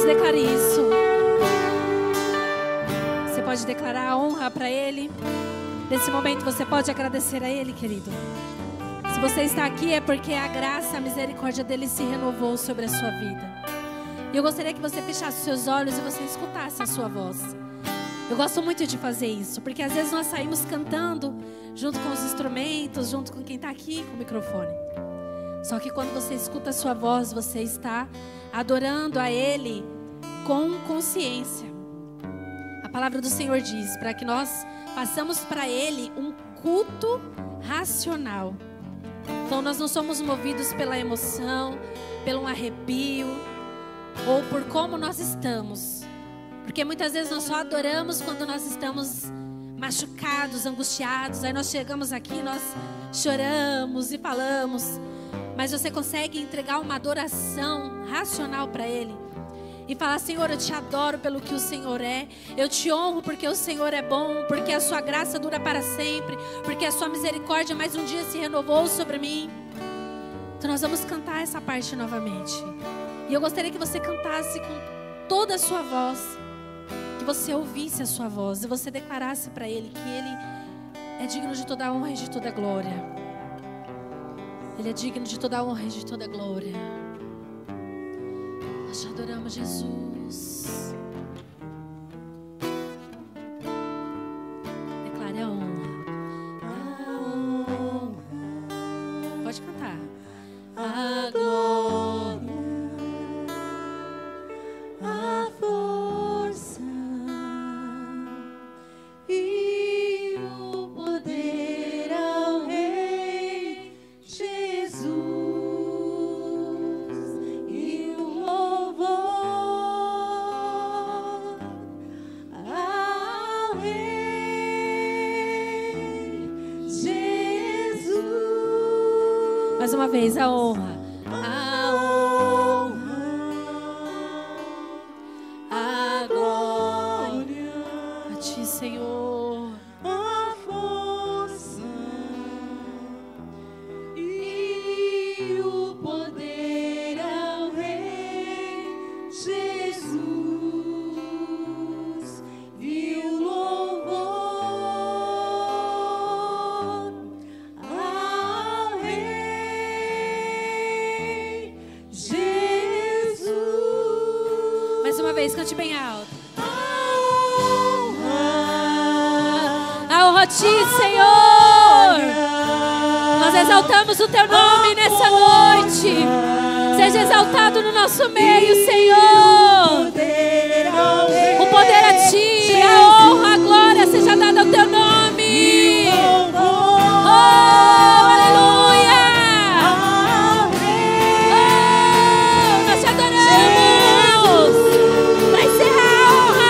declare isso. Você pode declarar a honra para Ele. Nesse momento você pode agradecer a Ele, querido. Se você está aqui é porque a graça, a misericórdia dele se renovou sobre a sua vida. E eu gostaria que você fechasse os seus olhos e você escutasse a sua voz. Eu gosto muito de fazer isso, porque às vezes nós saímos cantando junto com os instrumentos, junto com quem está aqui com o microfone. Só que quando você escuta a sua voz, você está adorando a Ele com consciência. A palavra do Senhor diz para que nós façamos para Ele um culto racional. Então nós não somos movidos pela emoção, pelo arrepio ou por como nós estamos. Porque muitas vezes nós só adoramos quando nós estamos machucados, angustiados. Aí nós chegamos aqui, nós choramos e falamos. Mas você consegue entregar uma adoração racional para Ele e falar: Senhor, eu te adoro pelo que o Senhor é. Eu te honro porque o Senhor é bom, porque a sua graça dura para sempre, porque a sua misericórdia mais um dia se renovou sobre mim. Então nós vamos cantar essa parte novamente. E eu gostaria que você cantasse com toda a sua voz, que você ouvisse a sua voz e você declarasse para Ele que Ele é digno de toda a honra e de toda a glória. Ele é digno de toda a honra e de toda a glória. Nós te adoramos, Jesus. Declare a honra. A honra. Pode cantar. A glória, a força e o poder ao Rei Jesus e o louvor ao Rei Jesus. Mais uma vez, a honra. Senhor, a força e o poder ao Rei Jesus e o louvor ao Rei Jesus. Mais uma vez, cante bem alto. A ti, Senhor, nós exaltamos o teu nome nessa noite. Seja exaltado no nosso meio, Senhor. O poder a ti, a honra, a glória seja dada ao teu nome. Oh, aleluia. Oh, nós te adoramos. Para encerrar a honra.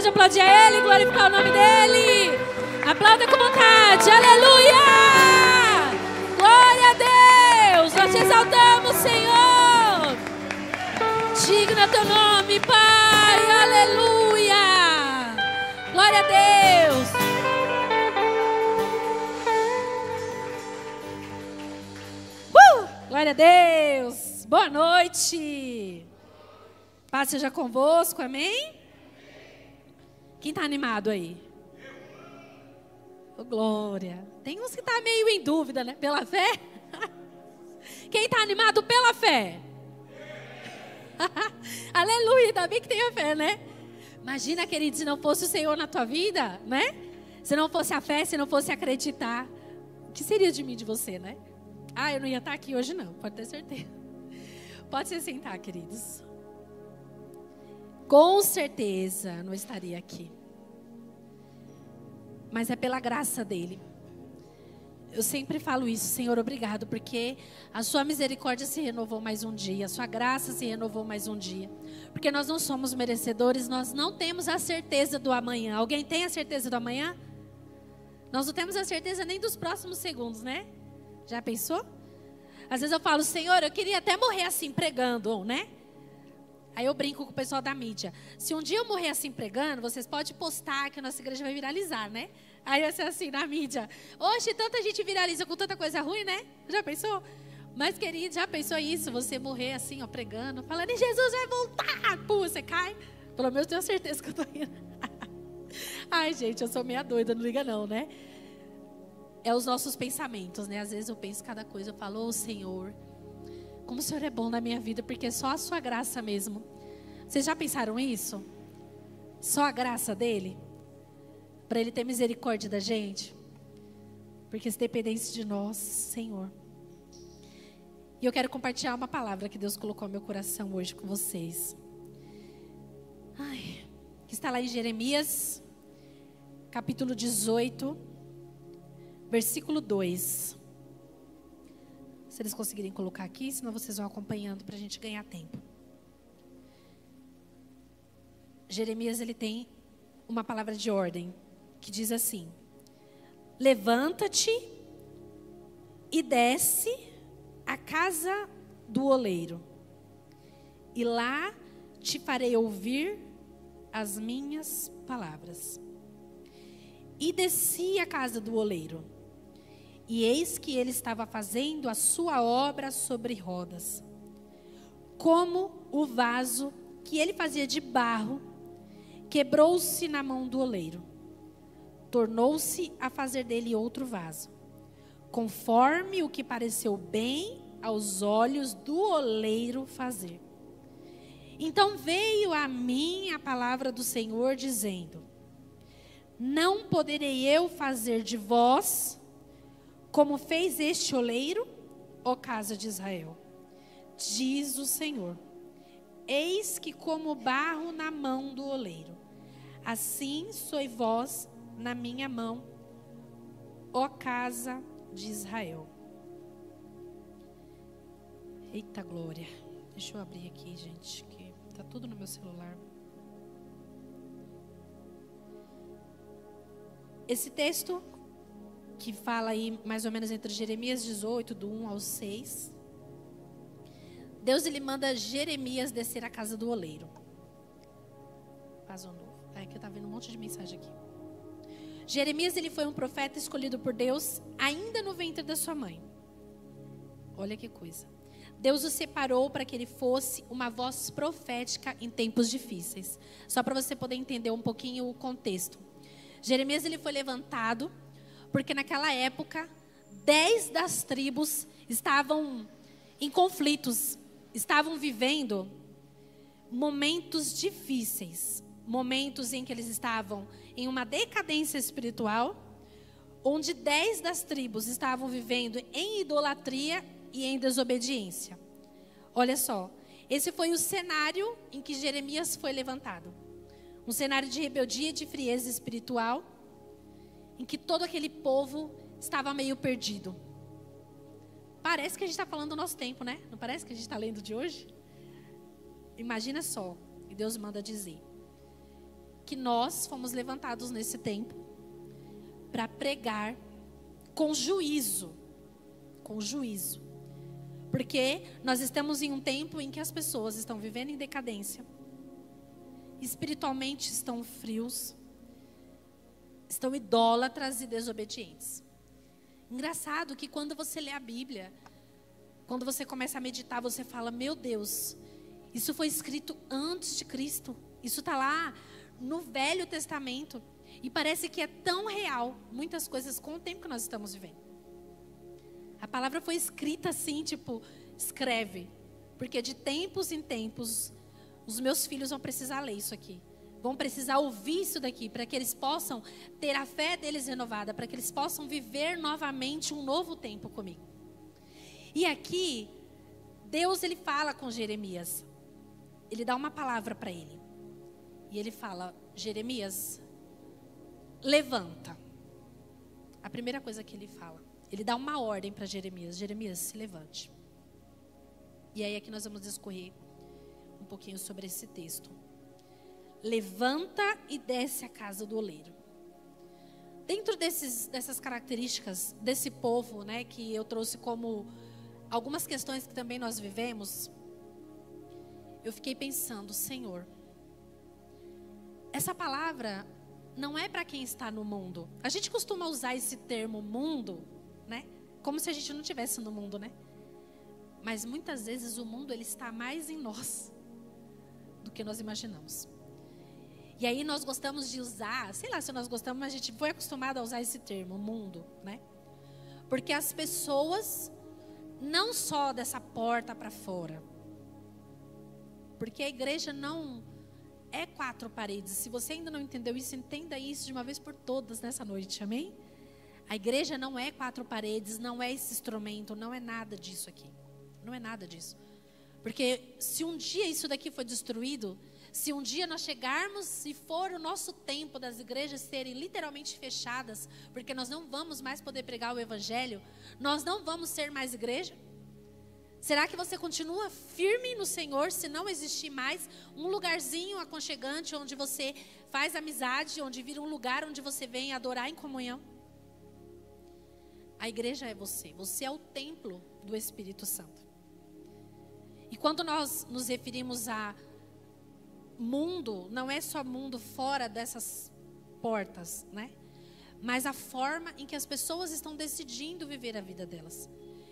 Aplaudir a Ele, glorificar o nome dEle. Aplauda com vontade, aleluia. Glória a Deus, nós te exaltamos, Senhor. Digno é teu nome, Pai, aleluia. Glória a Deus. Glória a Deus. Boa noite. Paz seja convosco, amém? Quem está animado aí? Oh, glória. Tem uns que estão meio em dúvida, né? Pela fé. Quem está animado pela fé? Aleluia, ainda bem que tem a fé, né? Imagina, querido, se não fosse o Senhor na tua vida, né? Se não fosse a fé, se não fosse acreditar, o que seria de mim, de você, né? Ah, eu não ia estar aqui hoje não, pode ter certeza. Pode se sentar, queridos. Com certeza não estaria aqui. Mas é pela graça dele. Eu sempre falo isso, Senhor, obrigado, porque a sua misericórdia se renovou mais um dia, a sua graça se renovou mais um dia. Porque nós não somos merecedores, nós não temos a certeza do amanhã. Alguém tem a certeza do amanhã? Nós não temos a certeza nem dos próximos segundos, né? Já pensou? Às vezes eu falo, Senhor, eu queria até morrer assim pregando, né? Aí eu brinco com o pessoal da mídia. Se um dia eu morrer assim pregando, vocês podem postar que a nossa igreja vai viralizar, né? Aí vai ser assim na mídia. Oxe, tanta gente viraliza com tanta coisa ruim, né? Já pensou? Mas, querido, já pensou isso? Você morrer assim, ó, pregando, falando, e Jesus vai voltar. Pum, você cai. Pelo menos eu tenho certeza que eu tô indo. Ai, gente, eu sou meia doida, não liga não, né? É os nossos pensamentos, né? Às vezes eu penso cada coisa, eu falo, ô Senhor, como o Senhor é bom na minha vida, porque é só a sua graça mesmo. Vocês já pensaram isso? Só a graça dele? Para ele ter misericórdia da gente? Porque se dependesse de nós, Senhor. E eu quero compartilhar uma palavra que Deus colocou no meu coração hoje com vocês. Ai, que está lá em Jeremias, capítulo 18, versículo 2. Se eles conseguirem colocar aqui, senão vocês vão acompanhando para a gente ganhar tempo. Jeremias, ele tem uma palavra de ordem, que diz assim: levanta-te e desce à casa do oleiro, e lá te farei ouvir as minhas palavras. E desci à casa do oleiro, e eis que ele estava fazendo a sua obra sobre rodas. Como o vaso que ele fazia de barro, quebrou-se na mão do oleiro. Tornou-se a fazer dele outro vaso, conforme o que pareceu bem aos olhos do oleiro fazer. Então veio a mim a palavra do Senhor, dizendo: não poderei eu fazer de vós como fez este oleiro, ó casa de Israel? Diz o Senhor: eis que como barro na mão do oleiro, assim sois vós na minha mão, ó casa de Israel. Eita glória. Deixa eu abrir aqui, gente, que tá tudo no meu celular. Esse texto que fala aí mais ou menos entre Jeremias 18, do 1 ao 6. Deus, ele manda Jeremias descer à casa do oleiro. Vazou novo. É que eu estava vendo um monte de mensagem aqui. Jeremias, ele foi um profeta escolhido por Deus ainda no ventre da sua mãe. Olha que coisa. Deus o separou para que ele fosse uma voz profética em tempos difíceis. Só para você poder entender um pouquinho o contexto. Jeremias, ele foi levantado porque naquela época 10 das tribos estavam em conflitos, estavam vivendo momentos difíceis, momentos em que eles estavam em uma decadência espiritual, onde 10 das tribos estavam vivendo em idolatria e em desobediência. Olha só, esse foi o cenário em que Jeremias foi levantado. Um cenário de rebeldia e de frieza espiritual, em que todo aquele povo estava meio perdido. Parece que a gente está falando do nosso tempo, né? Não parece que a gente está lendo de hoje? Imagina só, e Deus manda dizer que nós fomos levantados nesse tempo para pregar com juízo. Com juízo. Porque nós estamos em um tempo em que as pessoas estão vivendo em decadência, espiritualmente estão frios, estão idólatras e desobedientes. Engraçado que quando você lê a Bíblia, quando você começa a meditar, você fala: meu Deus, isso foi escrito antes de Cristo. Isso está lá no Velho Testamento. E parece que é tão real, muitas coisas, com o tempo que nós estamos vivendo. A palavra foi escrita assim, tipo, escreve. Porque de tempos em tempos, os meus filhos vão precisar ler isso aqui. Vão precisar ouvir isso daqui, para que eles possam ter a fé deles renovada, para que eles possam viver novamente um novo tempo comigo. E aqui, Deus, ele fala com Jeremias. Ele dá uma palavra para ele. E ele fala: Jeremias, levanta. A primeira coisa que ele fala. ele dá uma ordem para Jeremias. Jeremias, se levante. E aí aqui nós vamos discorrer um pouquinho sobre esse texto. Levanta e desce a casa do oleiro. Dentro dessas características desse povo, né, que eu trouxe como algumas questões que também nós vivemos, eu fiquei pensando, Senhor, essa palavra não é para quem está no mundo. A gente costuma usar esse termo mundo, né, como se a gente não estivesse no mundo, né? Mas muitas vezes o mundo ele está mais em nós do que nós imaginamos. E aí nós gostamos de usar, sei lá se nós gostamos, mas a gente foi acostumado a usar esse termo, mundo, né? Porque as pessoas, não só dessa porta para fora, porque a igreja não é 4 paredes. Se você ainda não entendeu isso, entenda isso de uma vez por todas nessa noite, amém? A igreja não é 4 paredes, não é esse instrumento, não é nada disso aqui. Não é nada disso. Porque se um dia isso daqui for destruído, se um dia nós chegarmos e for o nosso tempo das igrejas serem literalmente fechadas, porque nós não vamos mais poder pregar o evangelho, nós não vamos ser mais igreja? Será que você continua firme no Senhor se não existir mais um lugarzinho aconchegante onde você faz amizade, onde vira um lugar onde você vem adorar em comunhão? A igreja é você. Você é o templo do Espírito Santo. E quando nós nos referimos a mundo, não é só mundo fora dessas portas, né? Mas a forma em que as pessoas estão decidindo viver a vida delas.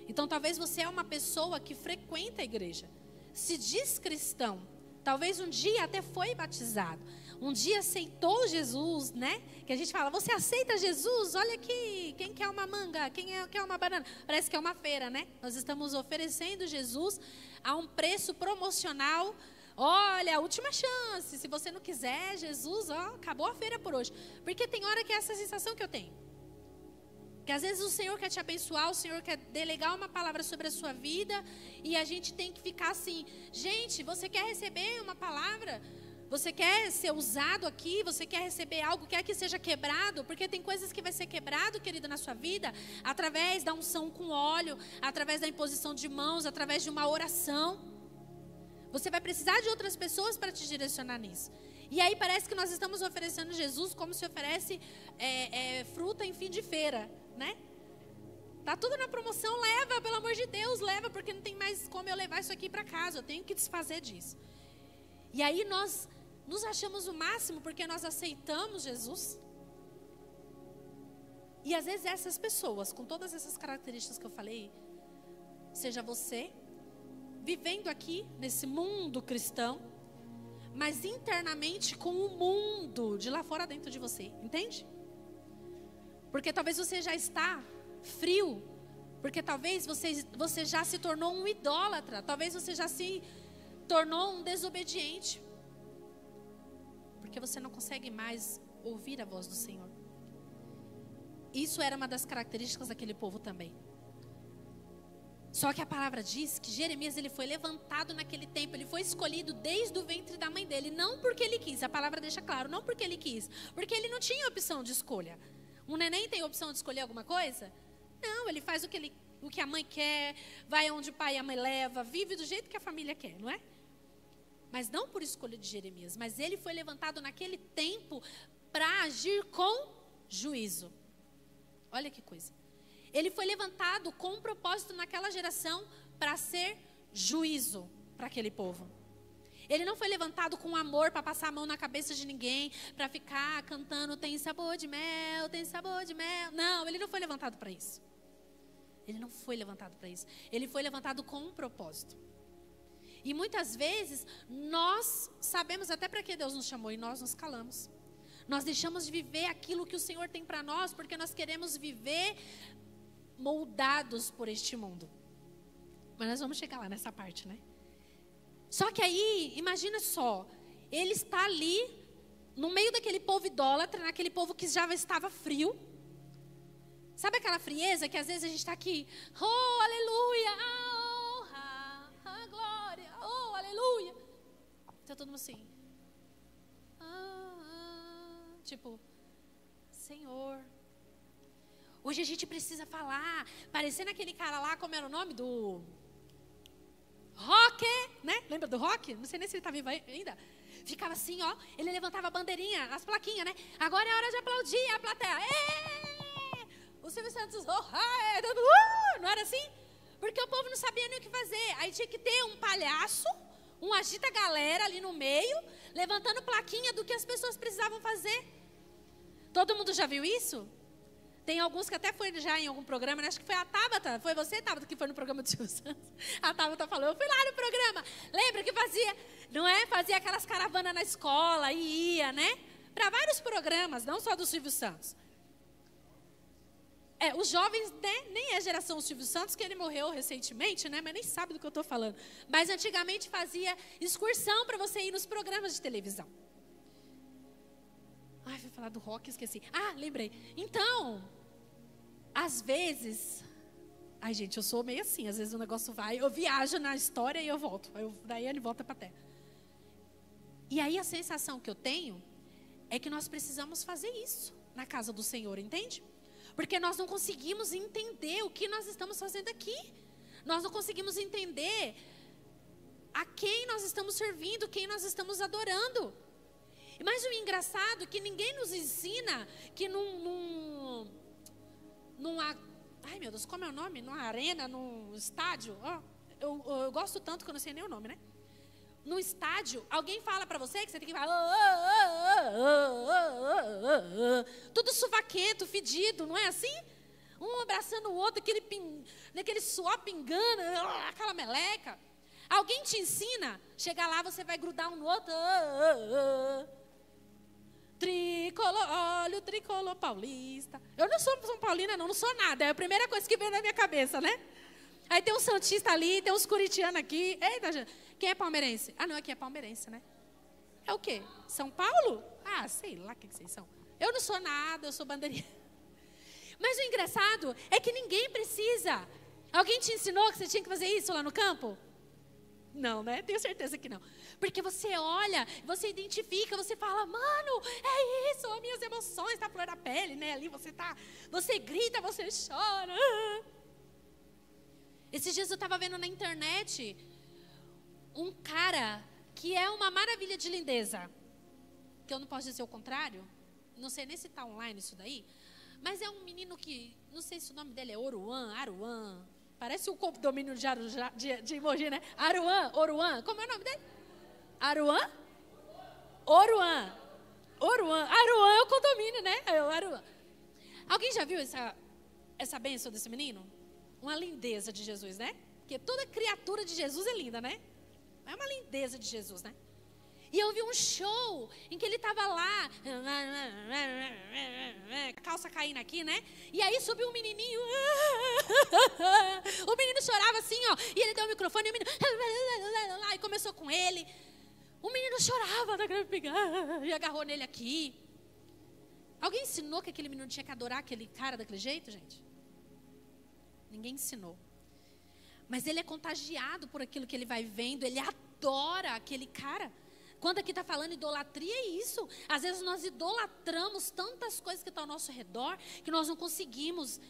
Então talvez você é uma pessoa que frequenta a igreja, se diz cristão, talvez um dia até foi batizado, um dia aceitou Jesus, né? Que a gente fala, você aceita Jesus? Olha aqui, quem quer uma manga? Quem quer uma banana? Parece que é uma feira, né? Nós estamos oferecendo Jesus a um preço promocional. Olha, a última chance, se você não quiser Jesus, ó, acabou a feira por hoje. Porque tem hora que é essa sensação que eu tenho. Que às vezes o Senhor quer te abençoar, o Senhor quer delegar uma palavra sobre a sua vida, e a gente tem que ficar assim, gente, você quer receber uma palavra? Você quer ser usado aqui? Você quer receber algo? Quer que seja quebrado? Porque tem coisas que vai ser quebrado, querido, na sua vida, através da unção com óleo, através da imposição de mãos, através de uma oração. Você vai precisar de outras pessoas para te direcionar nisso. E aí parece que nós estamos oferecendo Jesus como se oferece fruta em fim de feira, né? Tá tudo na promoção, leva, pelo amor de Deus, leva, porque não tem mais como eu levar isso aqui para casa, eu tenho que desfazer disso. E aí nós nos achamos o máximo porque nós aceitamos Jesus. E às vezes essas pessoas, com todas essas características que eu falei, seja você, vivendo aqui nesse mundo cristão, mas internamente com o mundo de lá fora dentro de você, entende? Porque talvez você já está frio, porque talvez você já se tornou um idólatra, talvez você já se tornou um desobediente, porque você não consegue mais ouvir a voz do Senhor. Isso era uma das características daquele povo também. Só que a palavra diz que Jeremias ele foi levantado naquele tempo, ele foi escolhido desde o ventre da mãe dele, não porque ele quis, a palavra deixa claro, não porque ele quis, porque ele não tinha opção de escolha. Um neném tem opção de escolher alguma coisa? Não, ele faz o que a mãe quer, vai onde o pai e a mãe leva, vive do jeito que a família quer, não é? Mas não por escolha de Jeremias, mas ele foi levantado naquele tempo para agir com juízo. Olha que coisa. Ele foi levantado com um propósito naquela geração para ser juízo para aquele povo. Ele não foi levantado com amor para passar a mão na cabeça de ninguém, para ficar cantando tem sabor de mel, tem sabor de mel. Não, ele não foi levantado para isso. Ele não foi levantado para isso. Ele foi levantado com um propósito. E muitas vezes nós sabemos até para que Deus nos chamou e nós nos calamos. Nós deixamos de viver aquilo que o Senhor tem para nós porque nós queremos viver moldados por este mundo. Mas nós vamos chegar lá nessa parte, né? Só que aí, imagina só, ele está ali, no meio daquele povo idólatra, naquele povo que já estava frio. Sabe aquela frieza que às vezes a gente está aqui, oh, aleluia, a honra, a glória, oh, aleluia. Então todo mundo assim, tipo, Senhor. Hoje a gente precisa falar, parecendo aquele cara lá, como era o nome do Rock, né? Lembra do Rock? Não sei nem se ele está vivo ainda. Ficava assim, ó, ele levantava a bandeirinha, as plaquinhas, né? Agora é hora de aplaudir a plateia. O Silvio Santos, não era assim? Porque o povo não sabia nem o que fazer. Aí tinha que ter um palhaço, um agita-galera ali no meio, levantando plaquinha do que as pessoas precisavam fazer. Todo mundo já viu isso? Tem alguns que até foi já em algum programa, né? Acho que foi a Tabata. Foi você, Tabata, que foi no programa do Silvio Santos. A Tabata falou, eu fui lá no programa. Lembra que fazia, não é? Fazia aquelas caravanas na escola e ia, né? Para vários programas, não só do Silvio Santos. Os jovens, né? Nem é geração Silvio Santos, que ele morreu recentemente, né? Mas nem sabe do que eu estou falando. Mas antigamente fazia excursão para você ir nos programas de televisão. Ai, fui falar do rock, esqueci. Ah, lembrei. Então, às vezes... Ai, gente, eu sou meio assim. Às vezes o negócio vai... Eu viajo na história e eu volto. Daí ele volta para a terra. E aí a sensação que eu tenho é que nós precisamos fazer isso na casa do Senhor, entende? Porque nós não conseguimos entender o que nós estamos fazendo aqui. Nós não conseguimos entender a quem nós estamos servindo, quem nós estamos adorando. Mas o engraçado é que ninguém nos ensina que ai meu Deus, como é o nome? Numa arena, num estádio. Eu gosto tanto que eu não sei nem o nome, né? No estádio, alguém fala pra você que você tem que falar tudo suvaquento, fedido, não é assim? Um abraçando o outro, aquele suor pingando, aquela meleca. Alguém te ensina, chegar lá você vai grudar um no outro. Tricolor, olha o tricolor paulista. Eu não sou São Paulina, não sou nada. É a primeira coisa que vem na minha cabeça, né? Aí tem um santista ali, tem uns curitianos aqui. Eita, gente. Quem é palmeirense? Ah, não, aqui é palmeirense, né? É o quê? São Paulo? Ah, sei lá o que vocês são. Eu não sou nada, eu sou bandeirinha. Mas o engraçado é que ninguém precisa. Alguém te ensinou que você tinha que fazer isso lá no campo? Não, né? Tenho certeza que não. Porque você olha, você identifica, você fala, mano, é isso, as minhas emoções, tá flor da pele, né? Ali você grita, você chora. Esses dias eu estava vendo na internet um cara que é uma maravilha de lindeza. Que eu não posso dizer o contrário. Não sei nem se está online isso daí. Mas é um menino que, não sei se o nome dele é Aruan. Parece um condomínio de emoji, né? Oruan. Como é o nome dele? Aruan? Oruan. Aruan é o condomínio, né? Aruan. Alguém já viu essa bênção desse menino? Uma lindeza de Jesus, né? Porque toda criatura de Jesus é linda, né? É uma lindeza de Jesus, né? E eu vi um show em que ele estava lá, a calça caindo aqui, né? E aí subiu um menininho, o menino chorava assim, ó, e ele deu o microfone e o menino, e começou com ele. O menino chorava, e agarrou nele aqui. Alguém ensinou que aquele menino tinha que adorar aquele cara daquele jeito, gente? Ninguém ensinou. Mas ele é contagiado por aquilo que ele vai vendo, ele adora aquele cara. Quando aqui está falando idolatria, é isso. Às vezes nós idolatramos tantas coisas que estão ao nosso redor, que nós não conseguimos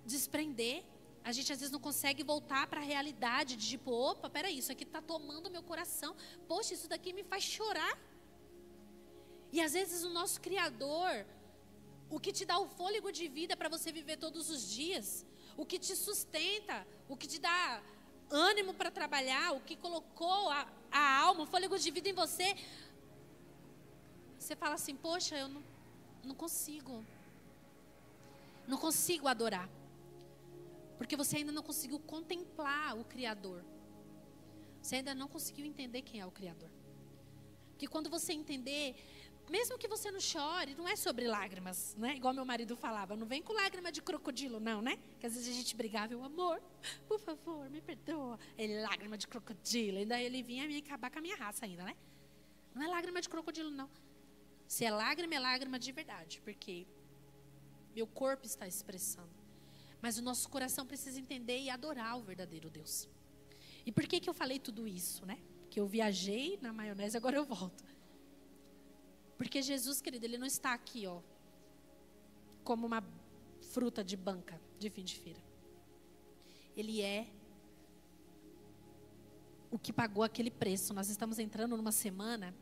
desprender. A gente às vezes não consegue voltar para a realidade de tipo, opa, peraí, isso aqui está tomando meu coração. Poxa, isso daqui me faz chorar. E às vezes o nosso Criador, o que te dá o fôlego de vida para você viver todos os dias, o que te sustenta, o que te dá ânimo para trabalhar, o que colocou a alma, o fôlego de vida em você. Você fala assim, poxa, eu não consigo adorar. Porque você ainda não conseguiu contemplar o Criador. Você ainda não conseguiu entender quem é o Criador. Porque quando você entender, mesmo que você não chore, não é sobre lágrimas, né? Igual meu marido falava, não vem com lágrima de crocodilo, não, né? Que às vezes a gente brigava, eu, amor, por favor, me perdoa. Ele, lágrima de crocodilo. E daí ele vinha me acabar com a minha raça ainda, né? Não é lágrima de crocodilo, não. Se é lágrima de verdade, porque meu corpo está expressando. Mas o nosso coração precisa entender e adorar o verdadeiro Deus. E por que eu falei tudo isso, né? Que eu viajei na maionese, agora eu volto. Porque Jesus, querido, ele não está aqui, ó, como uma fruta de banca, de fim de feira. Ele é o que pagou aquele preço. Nós estamos entrando numa semana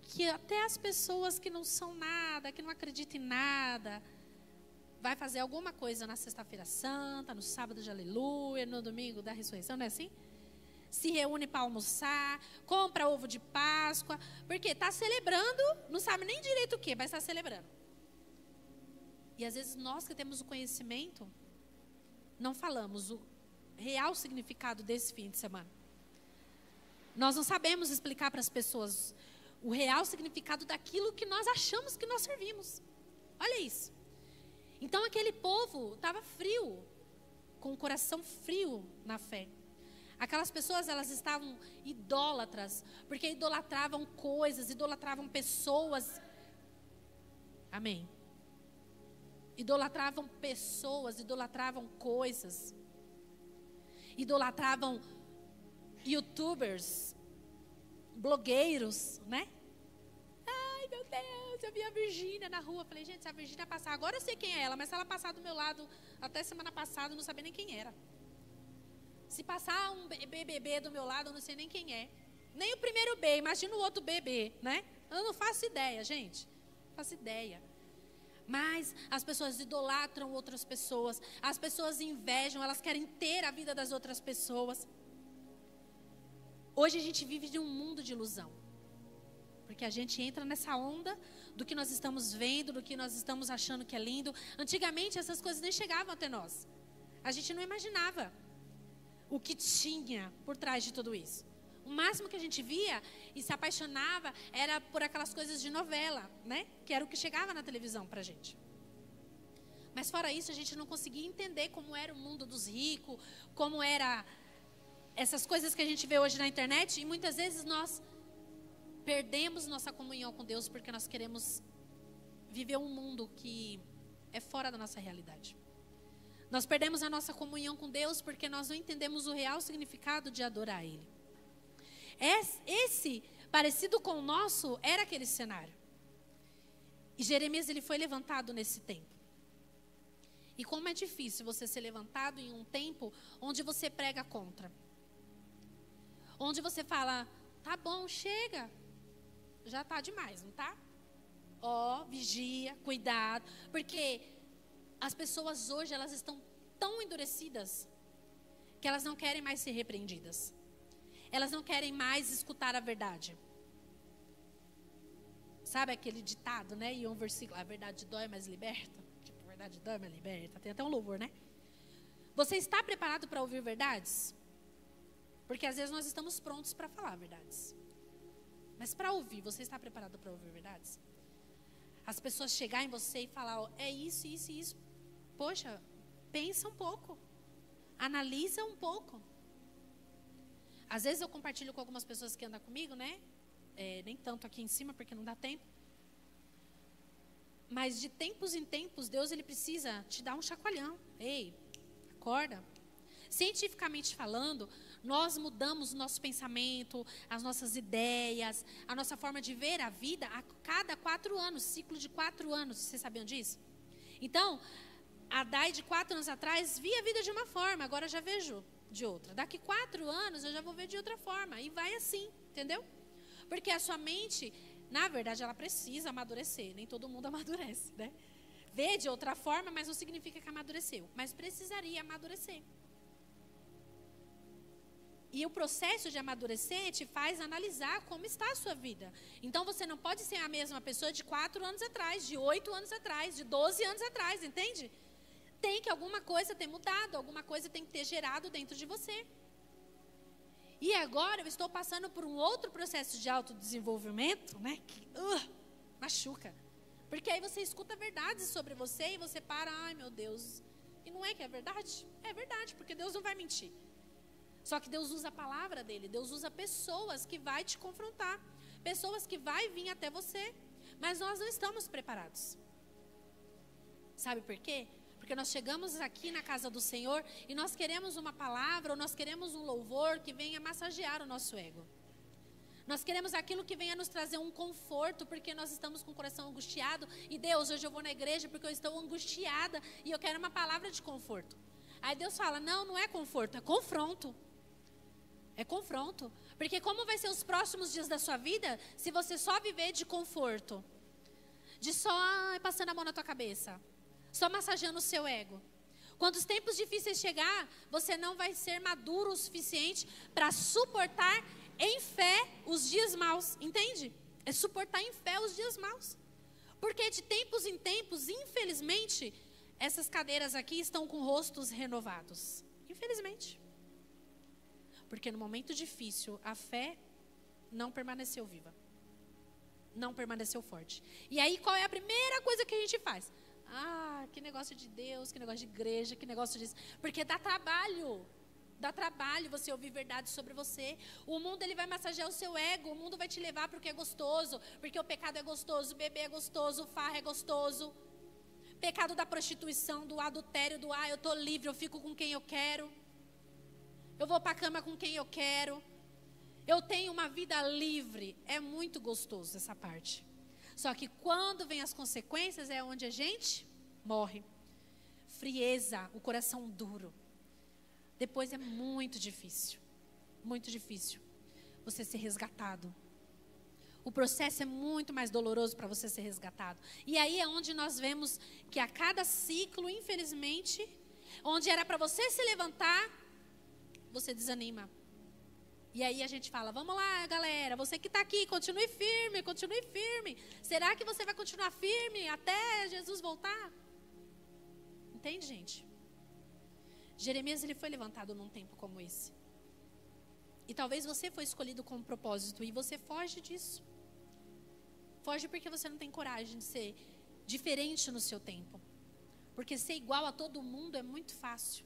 que até as pessoas que não são nada, que não acreditam em nada, vai fazer alguma coisa na sexta-feira santa, no sábado de aleluia, no domingo da ressurreição, não é assim? Se reúne para almoçar, compra ovo de Páscoa, porque está celebrando, não sabe nem direito o que, mas está celebrando. E às vezes nós que temos o conhecimento, não falamos o real significado desse fim de semana. Nós não sabemos explicar para as pessoas o real significado daquilo que nós achamos que nós servimos. Olha isso. Então aquele povo estava frio, com o coração frio na fé. Aquelas pessoas, elas estavam idólatras, porque idolatravam coisas, idolatravam pessoas. Amém. Idolatravam pessoas, idolatravam coisas. Idolatravam youtubers, blogueiros, né? Ai, meu Deus, eu vi a Virgínia na rua. Falei, gente, se a Virgínia passar, agora eu sei quem é ela, mas se ela passar do meu lado, até semana passada, eu não sabia nem quem era. Se passar um BBB do meu lado, eu não sei nem quem é. Nem o primeiro B, imagina o outro bebê, né? Eu não faço ideia, gente. Não faço ideia. Mas as pessoas idolatram outras pessoas. As pessoas invejam, elas querem ter a vida das outras pessoas. Hoje a gente vive de um mundo de ilusão. Porque a gente entra nessa onda do que nós estamos vendo, do que nós estamos achando que é lindo. Antigamente essas coisas nem chegavam até nós. A gente não imaginava o que tinha por trás de tudo isso. O máximo que a gente via e se apaixonava era por aquelas coisas de novela, né? Que era o que chegava na televisão pra gente. Mas fora isso, a gente não conseguia entender como era o mundo dos ricos, como era essas coisas que a gente vê hoje na internet. E muitas vezes nós perdemos nossa comunhão com Deus porque nós queremos viver um mundo que é fora da nossa realidade. Nós perdemos a nossa comunhão com Deus porque nós não entendemos o real significado de adorar Ele. Esse, parecido com o nosso, era aquele cenário. E Jeremias, ele foi levantado nesse tempo. E como é difícil você ser levantado em um tempo onde você prega contra. Onde você fala, tá bom, chega. Já tá demais, não tá? Ó, vigia, cuidado. Porque as pessoas hoje, elas estão tão endurecidas que elas não querem mais ser repreendidas. Elas não querem mais escutar a verdade. Sabe aquele ditado, né? E um versículo, a verdade dói, mas liberta. Tipo, a verdade dói, mas liberta. Tem até um louvor, né? Você está preparado para ouvir verdades? Porque às vezes nós estamos prontos para falar verdades. Mas para ouvir, você está preparado para ouvir verdades? As pessoas chegarem em você e falar, ó, é isso, isso e isso. Poxa, pensa um pouco. Analisa um pouco. Às vezes eu compartilho com algumas pessoas que andam comigo, né? Nem tanto aqui em cima, porque não dá tempo. Mas de tempos em tempos, Deus, ele precisa te dar um chacoalhão. Ei, acorda. Cientificamente falando, nós mudamos o nosso pensamento, as nossas ideias, a nossa forma de ver a vida a cada 4 anos, ciclo de 4 anos. Vocês sabiam disso? Então, a Dai de 4 anos atrás via a vida de uma forma, agora já vejo de outra. Daqui 4 anos eu já vou ver de outra forma. E vai assim, entendeu? Porque a sua mente, na verdade, ela precisa amadurecer. Nem todo mundo amadurece, né? Vê de outra forma, mas não significa que amadureceu. Mas precisaria amadurecer. E o processo de amadurecer te faz analisar como está a sua vida. Então você não pode ser a mesma pessoa de 4 anos atrás, de 8 anos atrás, de 12 anos atrás, entende? Tem que alguma coisa ter mudado, alguma coisa tem que ter gerado dentro de você. E agora eu estou passando por um outro processo de autodesenvolvimento, né? Que machuca. Porque aí você escuta verdades sobre você e você para, ai meu Deus. E não é que é verdade? É verdade, porque Deus não vai mentir. Só que Deus usa a palavra dele, Deus usa pessoas que vai te confrontar. Pessoas que vai vir até você. Mas nós não estamos preparados. Sabe por quê? Porque nós chegamos aqui na casa do Senhor e nós queremos uma palavra ou nós queremos um louvor que venha massagear o nosso ego. Nós queremos aquilo que venha nos trazer um conforto, porque nós estamos com o coração angustiado. E Deus, hoje eu vou na igreja porque eu estou angustiada e eu quero uma palavra de conforto. Aí Deus fala, não, não é conforto, é confronto. É confronto. Porque como vai ser os próximos dias da sua vida se você só viver de conforto? De só passando a mão na tua cabeça. Só massageando o seu ego. Quando os tempos difíceis chegar, você não vai ser maduro o suficiente para suportar em fé os dias maus. Entende? É suportar em fé os dias maus. Porque de tempos em tempos, infelizmente, essas cadeiras aqui estão com rostos renovados. Infelizmente. Porque no momento difícil, a fé não permaneceu viva. Não permaneceu forte. E aí, qual é a primeira coisa que a gente faz? Ah, que negócio de Deus, que negócio de igreja, que negócio disso. Porque dá trabalho. Dá trabalho você ouvir verdade sobre você. O mundo, ele vai massagear o seu ego. O mundo vai te levar porque é gostoso. Porque o pecado é gostoso, o bebê é gostoso, o farro é gostoso. Pecado da prostituição, do adultério, do eu tô livre, eu fico com quem eu quero. Eu vou para a cama com quem eu quero. Eu tenho uma vida livre. É muito gostoso essa parte. Só que quando vem as consequências é onde a gente morre. Frieza, o coração duro. Depois é muito difícil. Muito difícil você ser resgatado. O processo é muito mais doloroso para você ser resgatado. E aí é onde nós vemos que a cada ciclo, infelizmente, onde era para você se levantar, você desanima. E aí a gente fala, vamos lá, galera, você que está aqui, continue firme, continue firme. Será que você vai continuar firme até Jesus voltar? Entende, gente? Jeremias, ele foi levantado num tempo como esse. E talvez você foi escolhido com um propósito e você foge disso. Foge porque você não tem coragem de ser diferente no seu tempo. Porque ser igual a todo mundo é muito fácil.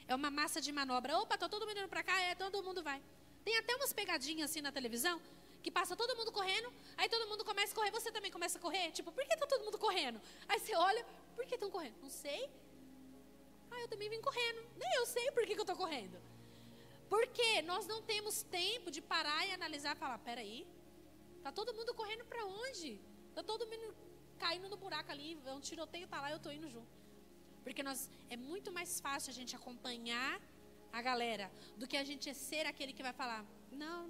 É uma massa de manobra. Opa, tá todo mundo indo para cá, todo mundo vai. Tem até umas pegadinhas assim na televisão, que passa todo mundo correndo, aí todo mundo começa a correr, você também começa a correr. Tipo, por que tá todo mundo correndo? Aí você olha, por que estão correndo? Não sei. Ah, eu também vim correndo. Nem eu sei por que eu tô correndo. Porque nós não temos tempo de parar e analisar e falar, peraí, tá todo mundo correndo para onde? Tá todo mundo caindo no buraco ali, um tiroteio tá lá, eu tô indo junto. Porque é muito mais fácil a gente acompanhar a galera do que a gente ser aquele que vai falar, não.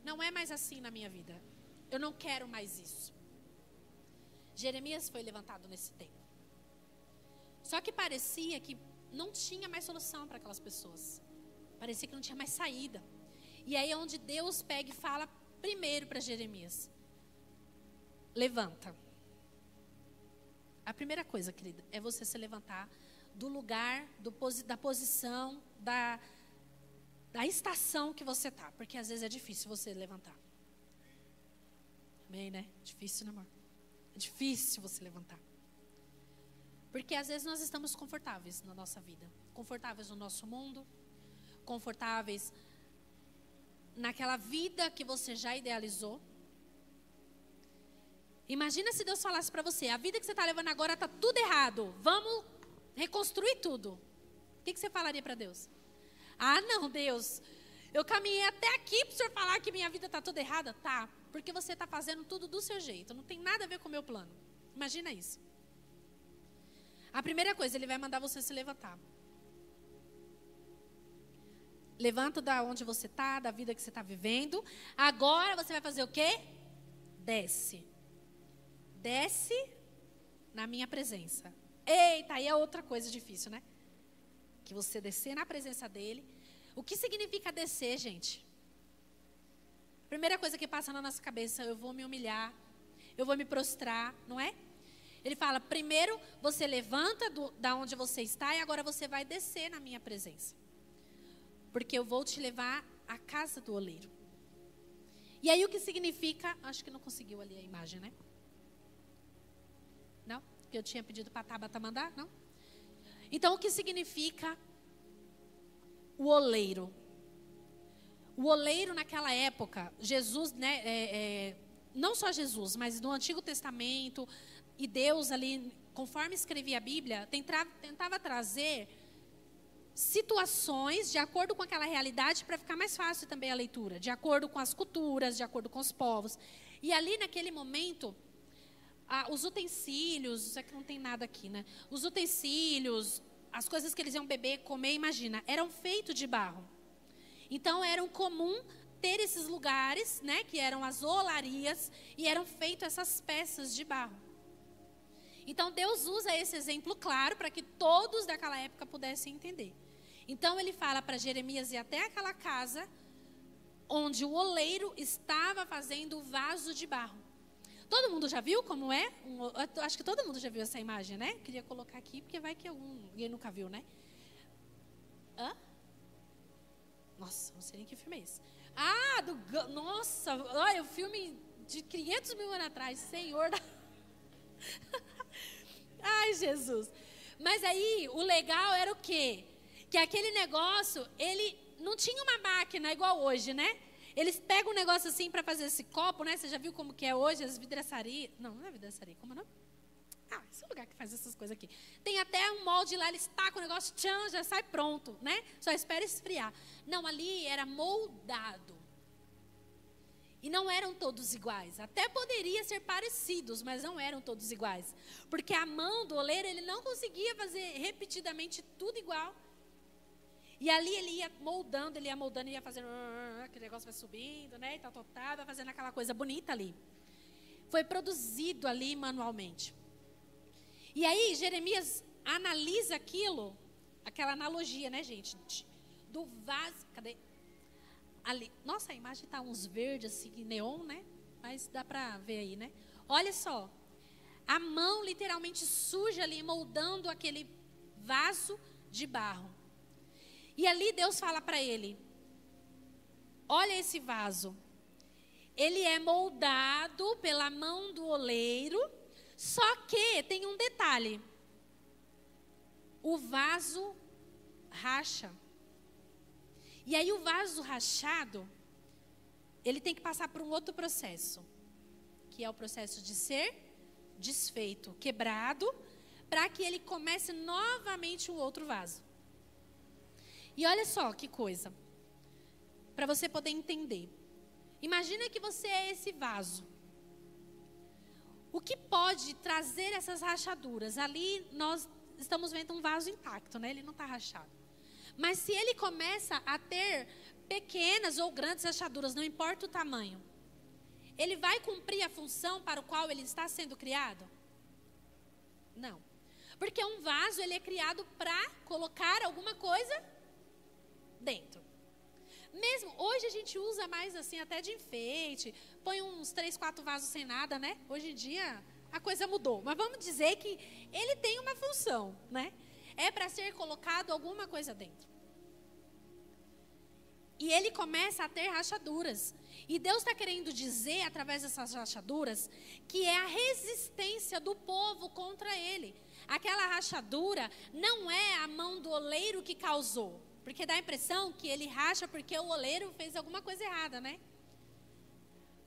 Não é mais assim na minha vida. Eu não quero mais isso. Jeremias foi levantado nesse tempo. Só que parecia que não tinha mais solução para aquelas pessoas. Parecia que não tinha mais saída. E aí é onde Deus pega e fala primeiro para Jeremias. Levanta. A primeira coisa, querida, é você se levantar do lugar, da posição, da estação que você está. Porque às vezes é difícil você levantar. Amém, né? Difícil, né, amor? É difícil você levantar. Porque às vezes nós estamos confortáveis na nossa vida. Confortáveis no nosso mundo. Confortáveis naquela vida que você já idealizou. Imagina se Deus falasse para você, a vida que você está levando agora está tudo errado. Vamos reconstruir tudo. O que você falaria para Deus? Ah, não, Deus, eu caminhei até aqui para o Senhor falar que minha vida está toda errada. Tá, porque você está fazendo tudo do seu jeito. Não tem nada a ver com o meu plano. Imagina isso. A primeira coisa, Ele vai mandar você se levantar. Levanta da onde você está, da vida que você está vivendo. Agora você vai fazer o quê? Desce. Desce na minha presença. Eita, aí é outra coisa difícil, né? Que você descer na presença dele. O que significa descer, gente? Primeira coisa que passa na nossa cabeça, eu vou me humilhar, eu vou me prostrar, não é? Ele fala, primeiro você levanta da onde você está e agora você vai descer na minha presença. Porque eu vou te levar à casa do oleiro. E aí o que significa, acho que não conseguiu ali a imagem, né? Não? Porque eu tinha pedido para a Tabata mandar, não? Então o que significa o oleiro? O oleiro naquela época, Jesus, né? Não só Jesus, mas no Antigo Testamento, e Deus ali, conforme escrevia a Bíblia, tentava trazer situações, de acordo com aquela realidade, para ficar mais fácil também a leitura, de acordo com as culturas, de acordo com os povos. E ali naquele momento, os utensílios, é que não tem nada aqui, né? Os utensílios, as coisas que eles iam beber, comer, imagina, eram feitos de barro. Então era comum ter esses lugares, né, que eram as olarias, e eram feitas essas peças de barro. Então Deus usa esse exemplo claro para que todos daquela época pudessem entender. Então ele fala para Jeremias ir até aquela casa onde o oleiro estava fazendo o vaso de barro. Todo mundo já viu como é? Eu acho que todo mundo já viu essa imagem, né? Queria colocar aqui porque vai que alguém nunca viu, né? Hã? Nossa, não sei nem que filme é esse. Nossa, olha, o filme de 500 mil anos atrás, Senhor da... Ai, Jesus. Mas aí, o legal era o quê? Que aquele negócio, ele não tinha uma máquina igual hoje, né? Eles pegam um negócio assim para fazer esse copo, né? Você já viu como que é hoje, as vidraçarias? Não é vidraçaria, como não? Esse é o lugar que faz essas coisas aqui. Tem até um molde lá, eles tacam o negócio, tchan, já sai pronto, né? Só espera esfriar. Não, ali era moldado. E não eram todos iguais. Até poderia ser parecidos, mas não eram todos iguais. Porque a mão do oleiro, ele não conseguia fazer repetidamente tudo igual. E ali ele ia moldando, ia fazendo... Aquele negócio vai subindo, né? E vai fazendo aquela coisa bonita ali. Foi produzido ali manualmente. E aí Jeremias analisa aquela analogia, né, gente? Do vaso... Cadê? Ali. Nossa, a imagem está uns verdes assim, neon, né? Mas dá para ver aí, né? Olha só. A mão literalmente suja ali, moldando aquele vaso de barro. E ali Deus fala para ele: olha esse vaso. Ele é moldado pela mão do oleiro, só que tem um detalhe. O vaso racha. E aí o vaso rachado, ele tem que passar por um outro processo, que é o processo de ser desfeito, quebrado, para que ele comece novamente um outro vaso. E olha só que coisa, para você poder entender. Imagina que você é esse vaso. O que pode trazer essas rachaduras? Ali nós estamos vendo um vaso intacto, né? Ele não está rachado. Mas se ele começa a ter pequenas ou grandes rachaduras, não importa o tamanho, ele vai cumprir a função para o qual ele está sendo criado? Não. Porque um vaso, ele é criado para colocar alguma coisa dentro. Mesmo, hoje a gente usa mais assim, até de enfeite, põe uns 3, 4 vasos sem nada, né? Hoje em dia a coisa mudou. Mas vamos dizer que ele tem uma função, né? É para ser colocado alguma coisa dentro. E ele começa a ter rachaduras. E Deus está querendo dizer, através dessas rachaduras, que é a resistência do povo contra ele. Aquela rachadura não é a mão do oleiro que causou. Porque dá a impressão que ele racha porque o oleiro fez alguma coisa errada, né?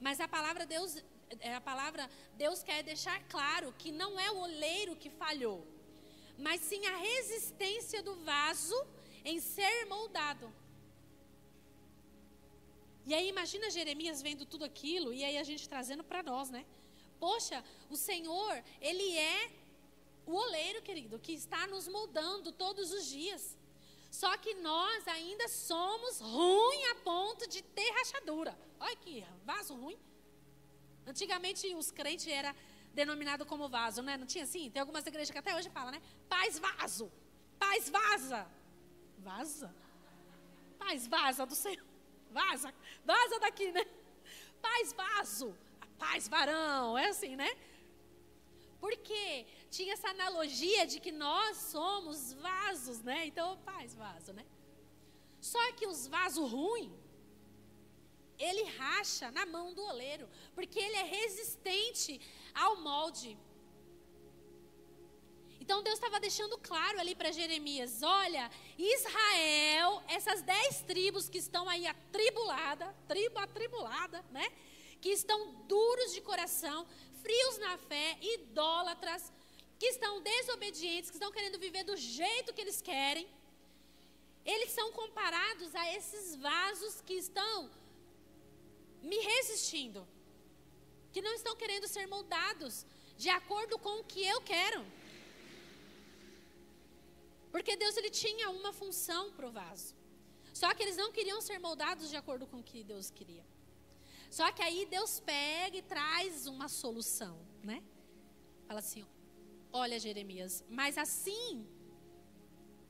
Mas a palavra Deus quer deixar claro que não é o oleiro que falhou, mas sim a resistência do vaso em ser moldado. E aí imagina Jeremias vendo tudo aquilo, e aí a gente trazendo para nós, né? Poxa, o Senhor, Ele é o oleiro, querido, que está nos moldando todos os dias. Só que nós ainda somos ruins a ponto de ter rachadura. Olha que vaso ruim. Antigamente os crentes eram denominados como vaso, né? Não tinha assim? Tem algumas igrejas que até hoje falam, né? Paz vaso. Paz vaza. Vaza? Paz vaza do Senhor. Vaza. Vaza daqui, né? Paz vaso. Paz varão. É assim, né? Porque tinha essa analogia de que nós somos vasos, né? Então, paz vaso, né? Só que os vasos ruins, ele racha na mão do oleiro, porque ele é resistente ao molde. Então Deus estava deixando claro ali para Jeremias: olha, Israel, essas 10 tribos que estão aí atribulada, né? Que estão duros de coração, frios na fé, idólatras, que estão desobedientes, que estão querendo viver do jeito que eles querem. eles são comparados a esses vasos que estão me resistindo, que não estão querendo ser moldados de acordo com o que eu quero. Porque Deus, ele tinha uma função para o vaso. Só que eles não queriam ser moldados de acordo com o que Deus queria. Só que aí Deus pega e traz uma solução, né? Fala assim, olha, Jeremias, mas assim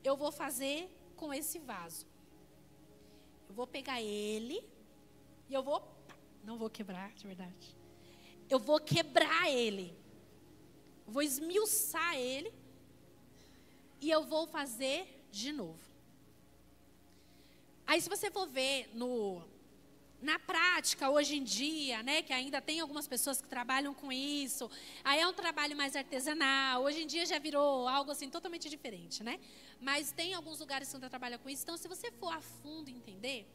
eu vou fazer com esse vaso. Eu vou pegar ele e eu vou... Não vou quebrar, de verdade. Eu vou quebrar ele. Eu vou esmiuçar ele. E eu vou fazer de novo. Aí se você for ver na prática, hoje em dia, né, que ainda tem algumas pessoas que trabalham com isso, aí é um trabalho mais artesanal, hoje em dia já virou algo assim totalmente diferente, né? Mas tem alguns lugares que ainda trabalham com isso, então se você for a fundo entender,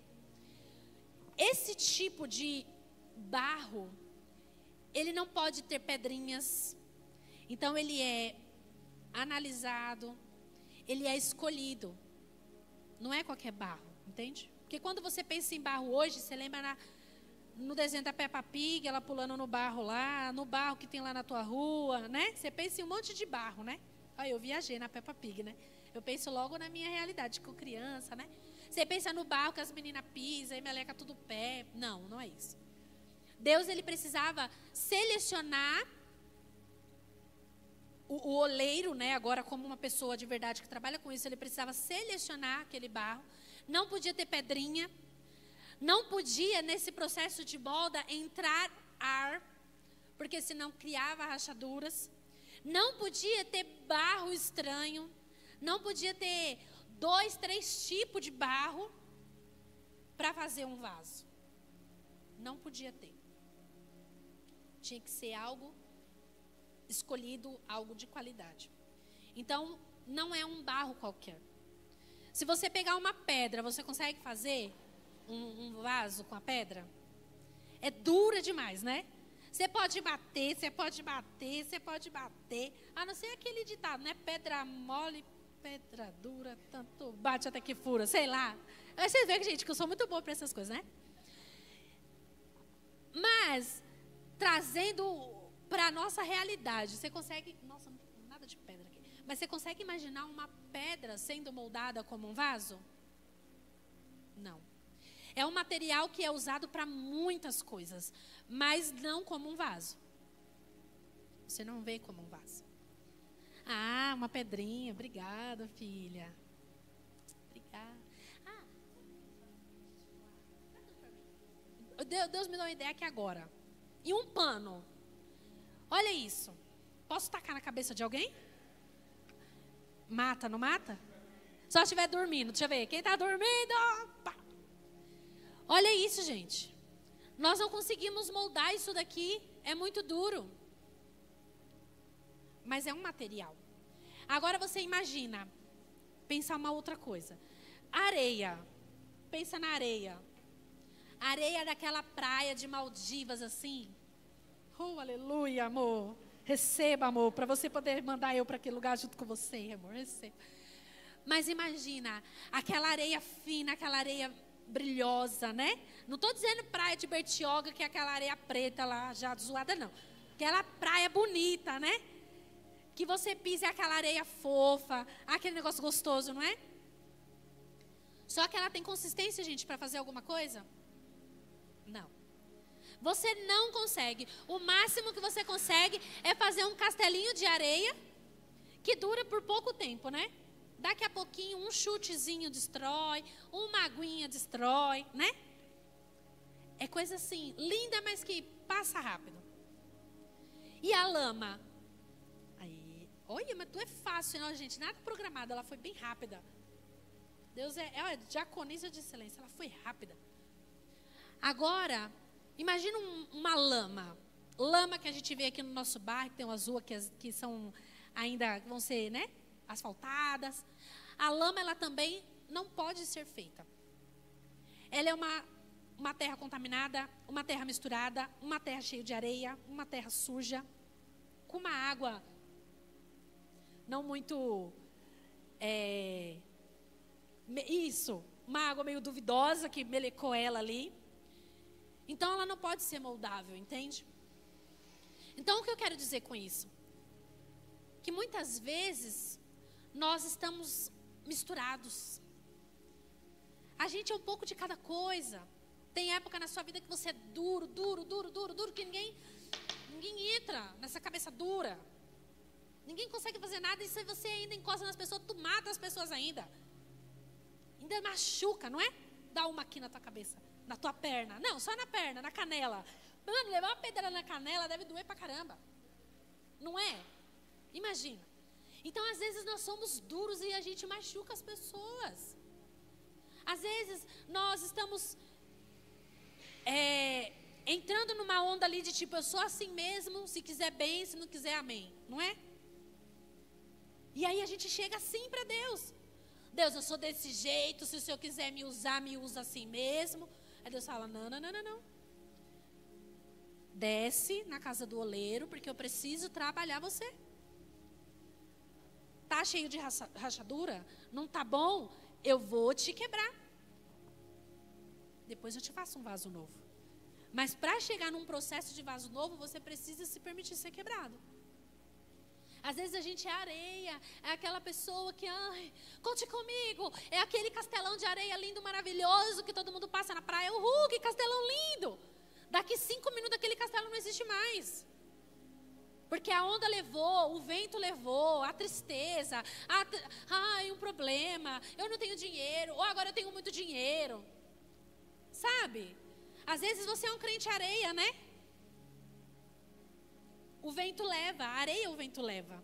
esse tipo de barro, ele não pode ter pedrinhas, então ele é analisado, ele é escolhido, não é qualquer barro, entende? Porque quando você pensa em barro hoje, você lembra no desenho da Peppa Pig, ela pulando no barro lá, no barro que tem lá na tua rua, né? Você pensa em um monte de barro, né? Olha, eu viajei na Peppa Pig, né? Eu penso logo na minha realidade, com criança, né? Você pensa no barro que as meninas pisam e meleca tudo pé. Não, não é isso. Deus, ele precisava selecionar o oleiro, né? Agora, como uma pessoa de verdade que trabalha com isso, ele precisava selecionar aquele barro. Não podia ter pedrinha. Não podia, nesse processo de molda, entrar ar, porque senão criava rachaduras. Não podia ter barro estranho. Não podia ter 2, 3 tipos de barro para fazer um vaso. Não podia ter. Tinha que ser algo escolhido, algo de qualidade. Então, não é um barro qualquer. Se você pegar uma pedra, você consegue fazer um vaso com a pedra? É dura demais, né? Você pode bater, você pode bater, você pode bater. A não ser aquele ditado, né? Pedra mole, pedra dura, tanto bate até que fura, sei lá. Aí vocês veem, gente, que eu sou muito boa para essas coisas, né? Mas, trazendo para a nossa realidade, você consegue... Nossa, não tem nada de pedra aqui. Mas você consegue imaginar uma pedra sendo moldada como um vaso? Não. É um material que é usado para muitas coisas, mas não como um vaso. Você não vê como um vaso. Ah, uma pedrinha. Obrigada, filha. Obrigada. Deus me deu uma ideia aqui agora. E um pano. Olha isso. Posso tacar na cabeça de alguém? Mata, não mata? Só se estiver dormindo. Deixa eu ver. Quem está dormindo? Opa! Olha isso, gente. Nós não conseguimos moldar isso daqui. É muito duro. Mas é um material. Agora você imagina. Pensar uma outra coisa. Areia. Pensa na areia. Areia daquela praia de Maldivas assim. Aleluia, amor. Receba, amor, para você poder mandar eu para aquele lugar junto com você, amor. Receba. Mas imagina, aquela areia fina, aquela areia brilhosa, né? Não estou dizendo praia de Bertioga, que é aquela areia preta lá, já zoada, não. Aquela praia bonita, né? Que você pisa aquela areia fofa, aquele negócio gostoso, não é? Só que ela tem consistência, gente, para fazer alguma coisa? Não. Você não consegue. O máximo que você consegue é fazer um castelinho de areia que dura por pouco tempo, né? Daqui a pouquinho um chutezinho destrói, uma aguinha destrói, né? É coisa assim, linda, mas que passa rápido. E a lama? Aí, olha, mas tu é fácil, não, gente? Nada programado, ela foi bem rápida. Deus é diaconisa de excelência, ela foi rápida. Agora, imagina uma lama. Lama que a gente vê aqui no nosso bairro, que tem umas ruas que são ainda, vão ser, né, asfaltadas. A lama, ela também não pode ser feita. Ela é uma terra contaminada, uma terra misturada, uma terra cheia de areia, uma terra suja, com uma água não muito Isso, uma água meio duvidosa que melecou ela ali. Então ela não pode ser moldável, entende? Então o que eu quero dizer com isso? Que muitas vezes nós estamos misturados. A gente é um pouco de cada coisa. Tem época na sua vida que você é duro, que ninguém entra nessa cabeça dura. Ninguém consegue fazer nada e se você ainda encosta nas pessoas, tu mata as pessoas ainda. Ainda machuca, não é? Dá uma aqui na tua cabeça, na tua perna. Não, só na perna, na canela. Mano, levar uma pedra na canela deve doer pra caramba. Não é? Imagina. Então, às vezes, nós somos duros e a gente machuca as pessoas. Às vezes, nós estamos entrando numa onda ali de tipo, eu sou assim mesmo, se quiser bem, se não quiser, amém. Não é? E aí a gente chega assim para Deus. Deus, eu sou desse jeito, se o Senhor quiser me usar, me usa assim mesmo. Aí Deus fala, não. Desce na casa do oleiro, porque eu preciso trabalhar você. Tá cheio de rachadura? Não tá bom? Eu vou te quebrar. Depois eu te faço um vaso novo. Mas para chegar num processo de vaso novo, você precisa se permitir ser quebrado. Às vezes a gente é areia, é aquela pessoa que, ai, conte comigo, é aquele castelão de areia lindo, maravilhoso, que todo mundo passa na praia, uhul, que castelão lindo. Daqui 5 minutos aquele castelo não existe mais. Porque a onda levou, o vento levou, a tristeza, um problema, eu não tenho dinheiro, ou agora eu tenho muito dinheiro. Sabe? Às vezes você é um crente areia, né? O vento leva, a areia o vento leva.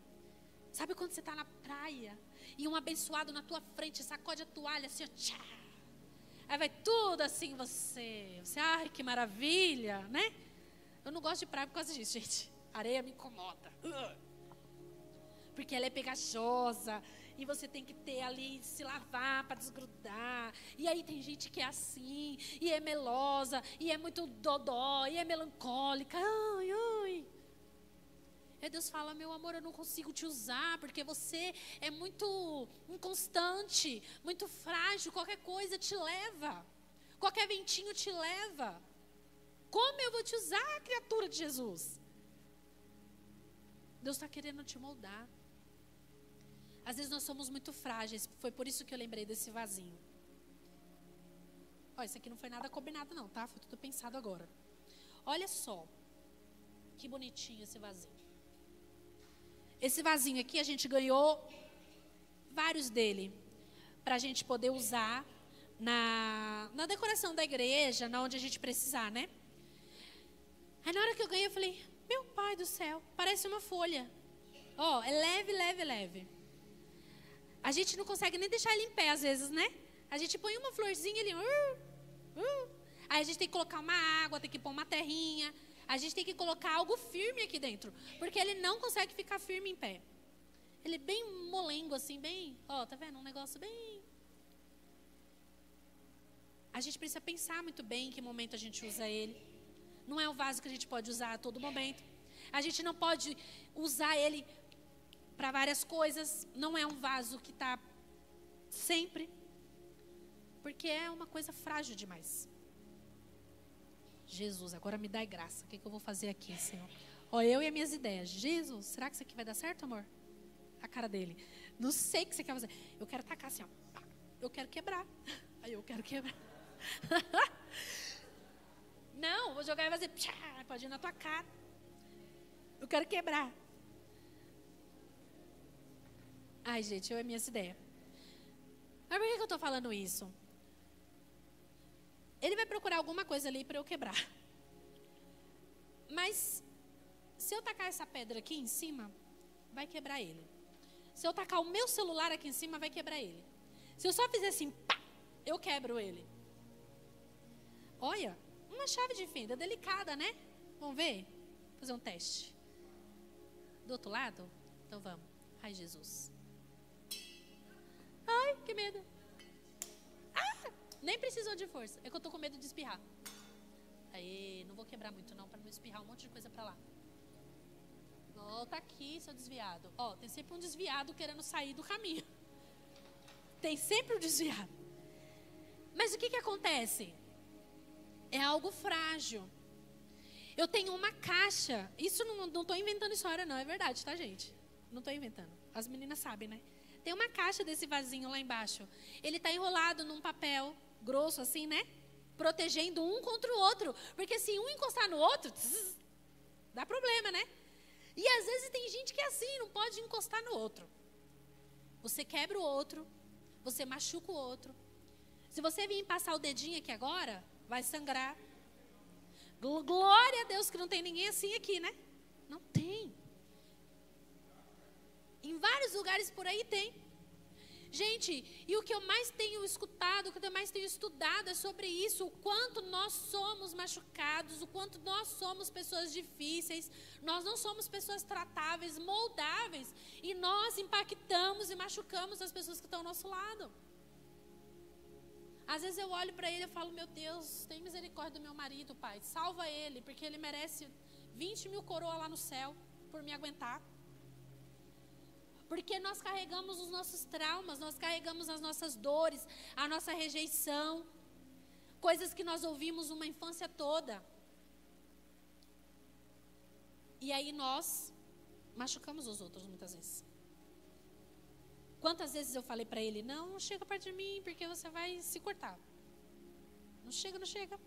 Sabe quando você está na praia e um abençoado na tua frente sacode a toalha assim, ó, tchá. Aí vai tudo assim você, ai que maravilha, né? Eu não gosto de praia por causa disso, gente. A areia me incomoda. Porque ela é pegajosa e você tem que ter ali, se lavar para desgrudar. E aí tem gente que é assim, e é melosa, e é muito dodó, e é melancólica. Ai. Aí Deus fala, meu amor, eu não consigo te usar, porque você é muito inconstante, muito frágil, qualquer coisa te leva. Qualquer ventinho te leva. Como eu vou te usar, criatura de Jesus? Deus está querendo te moldar. Às vezes nós somos muito frágeis. Foi por isso que eu lembrei desse vasinho. Ó, isso aqui não foi nada combinado não, tá? Foi tudo pensado agora. Olha só. Que bonitinho esse vasinho. Esse vasinho aqui a gente ganhou vários dele. Para a gente poder usar na decoração da igreja, na onde a gente precisar, né? Aí na hora que eu ganhei eu falei, meu pai do céu, parece uma folha. Ó, é leve. A gente não consegue nem deixar ele em pé às vezes, né? A gente põe uma florzinha ele... Aí a gente tem que colocar uma água, tem que pôr uma terrinha. A gente tem que colocar algo firme aqui dentro. Porque ele não consegue ficar firme em pé. Ele é bem molengo assim, bem... Ó, tá vendo? Um negócio bem... A gente precisa pensar muito bem em que momento a gente usa ele. Não é um vaso que a gente pode usar a todo momento. A gente não pode usar ele para várias coisas. Não é um vaso que está sempre. Porque é uma coisa frágil demais. Jesus, agora me dá graça. O que eu vou fazer aqui, Senhor? Ó, eu e as minhas ideias. Jesus, será que isso aqui vai dar certo, amor? A cara dele. Não sei o que você quer fazer. Eu quero tacar assim, ó. Eu quero quebrar. Aí eu quero quebrar. Não, vou jogar e fazer. Pode ir na tua cara. Eu quero quebrar. Ai, gente, eu e as minhas ideias. Mas por que eu estou falando isso? Ele vai procurar alguma coisa ali para eu quebrar. Mas se eu tacar essa pedra aqui em cima, vai quebrar ele. Se eu tacar o meu celular aqui em cima, vai quebrar ele. Se eu só fizer assim, pá, eu quebro ele. Olha, uma chave de fenda delicada, né? Vamos ver? Fazer um teste. Do outro lado? Então vamos. Ai, Jesus. Ai, que medo. Nem precisou de força. É que eu tô com medo de espirrar. Aí, não vou quebrar muito não, para não espirrar um monte de coisa para lá. Volta aqui, seu desviado. Ó, tem sempre um desviado querendo sair do caminho. Tem sempre o desviado. Mas o que acontece? É algo frágil. Eu tenho uma caixa. Isso não estou inventando história, não. É verdade, tá, gente? Não estou inventando. As meninas sabem, né? Tem uma caixa desse vasinho lá embaixo. Ele está enrolado num papel grosso assim, né? Protegendo um contra o outro. Porque se um encostar no outro, dá problema, né? E às vezes tem gente que é assim, não pode encostar no outro. Você quebra o outro. Você machuca o outro. Se você vir passar o dedinho aqui agora, vai sangrar. Glória a Deus que não tem ninguém assim aqui, né? Não tem. Em vários lugares por aí tem. Gente, e o que eu mais tenho escutado, o que eu mais tenho estudado é sobre isso. O quanto nós somos machucados, o quanto nós somos pessoas difíceis. Nós não somos pessoas tratáveis, moldáveis. E nós impactamos e machucamos as pessoas que estão ao nosso lado. Às vezes eu olho para ele e falo, meu Deus, tem misericórdia do meu marido, pai. Salva ele, porque ele merece 20 mil coroas lá no céu por me aguentar. Porque nós carregamos os nossos traumas, nós carregamos as nossas dores, a nossa rejeição. Coisas que nós ouvimos uma infância toda. E aí nós machucamos os outros muitas vezes. Quantas vezes eu falei para ele, não chega perto de mim, porque você vai se cortar. Não chega, não chega.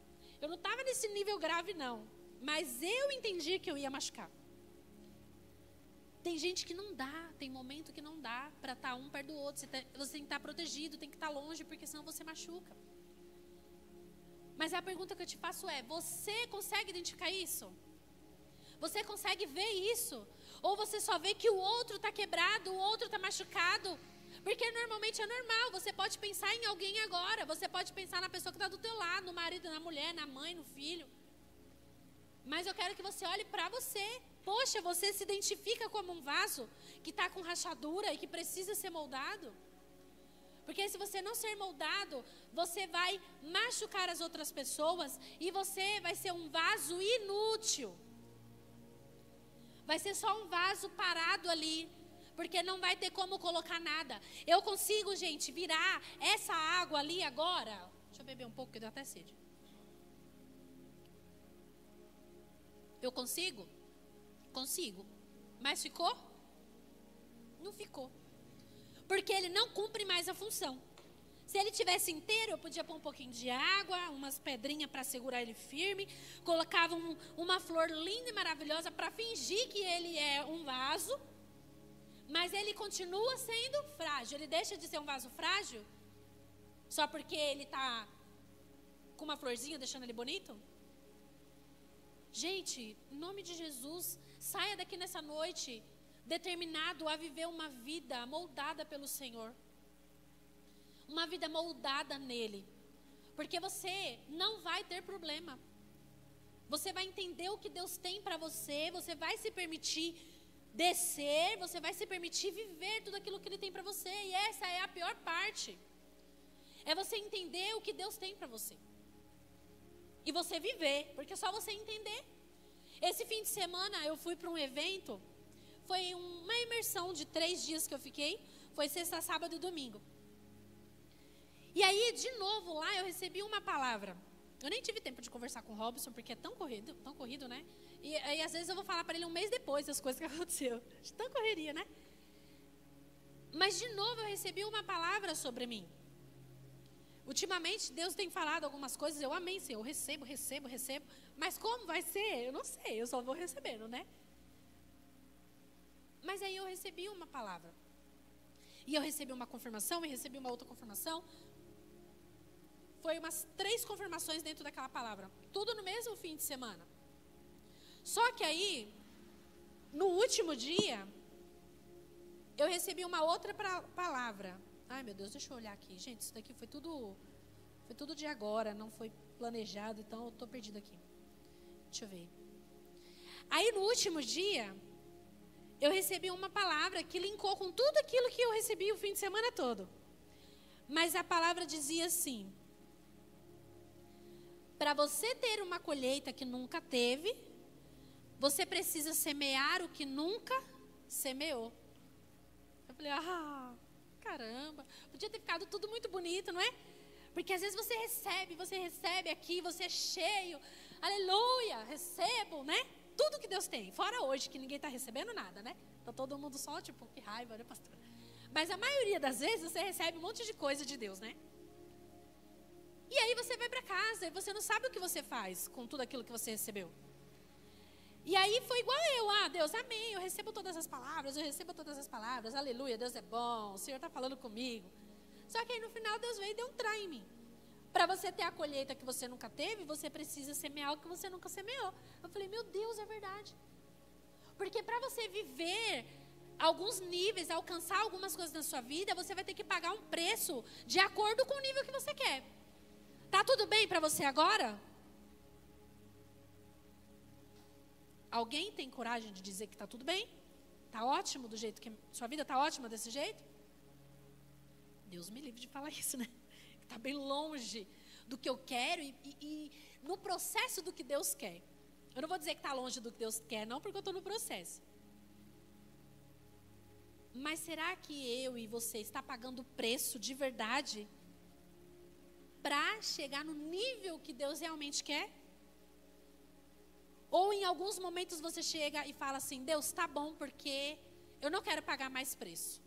Eu não estava nesse nível grave, não. Mas eu entendi que eu ia machucar. Tem gente que não dá, tem momento que não dá para estar um perto do outro. Você tem que estar protegido, tem que estar longe, porque senão você machuca. Mas a pergunta que eu te faço é, você consegue identificar isso? Você consegue ver isso? Ou você só vê que o outro está quebrado, o outro está machucado? Porque normalmente é normal, você pode pensar em alguém agora, você pode pensar na pessoa que está do teu lado, no marido, na mulher, na mãe, no filho. Mas eu quero que você olhe para você. Poxa, você se identifica como um vaso que está com rachadura e que precisa ser moldado? Porque se você não ser moldado, você vai machucar as outras pessoas e você vai ser um vaso inútil. Vai ser só um vaso parado ali, porque não vai ter como colocar nada. Eu consigo, gente, virar essa água ali agora. Deixa eu beber um pouco, que deu até sede. Eu consigo? Consigo. Mas ficou? Não ficou. Porque ele não cumpre mais a função. Se ele tivesse inteiro, eu podia pôr um pouquinho de água, umas pedrinhas para segurar ele firme, colocava uma flor linda e maravilhosa para fingir que ele é um vaso, mas ele continua sendo frágil. Ele deixa de ser um vaso frágil só porque ele está com uma florzinha deixando ele bonito? Gente, em nome de Jesus, saia daqui nessa noite determinado a viver uma vida moldada pelo Senhor. Uma vida moldada nele. Porque você não vai ter problema. Você vai entender o que Deus tem para você. Você vai se permitir descer. Você vai se permitir viver tudo aquilo que Ele tem para você. E essa é a pior parte. É você entender o que Deus tem para você. E você viver. Porque é só você entender. Esse fim de semana eu fui para um evento. Foi uma imersão de 3 dias que eu fiquei. Foi sexta, sábado e domingo. E aí, de novo, lá eu recebi uma palavra. Eu nem tive tempo de conversar com o Robson, porque é tão corrido, né? E aí, às vezes, eu vou falar para ele um mês depois das coisas que aconteceu. De tão correria, né? Mas, de novo, eu recebi uma palavra sobre mim. Ultimamente, Deus tem falado algumas coisas, eu amém, Senhor, eu recebo. Mas como vai ser? Eu não sei, eu só vou recebendo, né? Mas aí eu recebi uma palavra. E eu recebi uma confirmação, e recebi uma outra confirmação. Foi umas 3 confirmações dentro daquela palavra. Tudo no mesmo fim de semana. Só que aí, no último dia, eu recebi uma outra palavra. Ai, meu Deus, deixa eu olhar aqui. Gente, isso daqui foi tudo de agora, não foi planejado, então eu estou perdida aqui. Deixa eu ver. Aí, no último dia, eu recebi uma palavra que linkou com tudo aquilo que eu recebi o fim de semana todo. Mas a palavra dizia assim: para você ter uma colheita que nunca teve, você precisa semear o que nunca semeou. Eu falei, caramba. Podia ter ficado tudo muito bonito, não é? Porque às vezes você recebe aqui, você é cheio. Aleluia, recebo, né? Tudo que Deus tem. Fora hoje, que ninguém está recebendo nada, né? Tá todo mundo só, tipo, que raiva, né, pastora? Mas a maioria das vezes você recebe um monte de coisa de Deus, né? E aí você vai para casa e você não sabe o que você faz com tudo aquilo que você recebeu. E aí foi igual eu, Deus, amém, eu recebo todas as palavras, aleluia, Deus é bom, o Senhor está falando comigo. Só que aí no final Deus veio e deu um try em mim. Para você ter a colheita que você nunca teve, você precisa semear o que você nunca semeou. Eu falei, meu Deus, é verdade. Porque para você viver alguns níveis, alcançar algumas coisas na sua vida, você vai ter que pagar um preço de acordo com o nível que você quer. Tá tudo bem para você agora? Alguém tem coragem de dizer que tá tudo bem? Tá ótimo do jeito que... Sua vida tá ótima desse jeito? Deus me livre de falar isso, né? Tá bem longe do que eu quero e no processo do que Deus quer. Eu não vou dizer que tá longe do que Deus quer, não, porque eu tô no processo. Mas será que eu e você está pagando o preço de verdade para chegar no nível que Deus realmente quer? Ou em alguns momentos você chega e fala assim, Deus, tá bom, porque eu não quero pagar mais preço.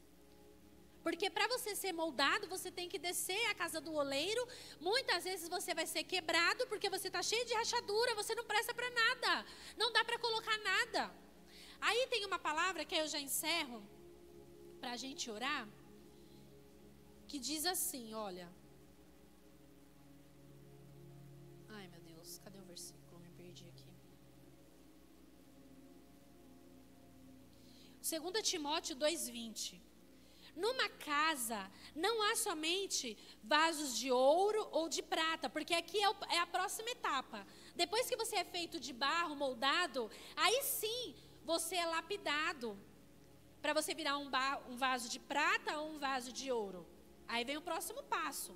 Porque para você ser moldado, você tem que descer a casa do oleiro. Muitas vezes você vai ser quebrado porque você está cheio de rachadura, você não presta para nada. Não dá para colocar nada. Aí tem uma palavra que eu já encerro, para a gente orar, que diz assim, olha. Ai, meu Deus, cadê o versículo? Me perdi aqui. 2 Timóteo 2:20. Numa casa não há somente vasos de ouro ou de prata, porque aqui é a próxima etapa. Depois que você é feito de barro, moldado, aí sim você é lapidado para você virar um vaso de prata ou um vaso de ouro. Aí vem o próximo passo.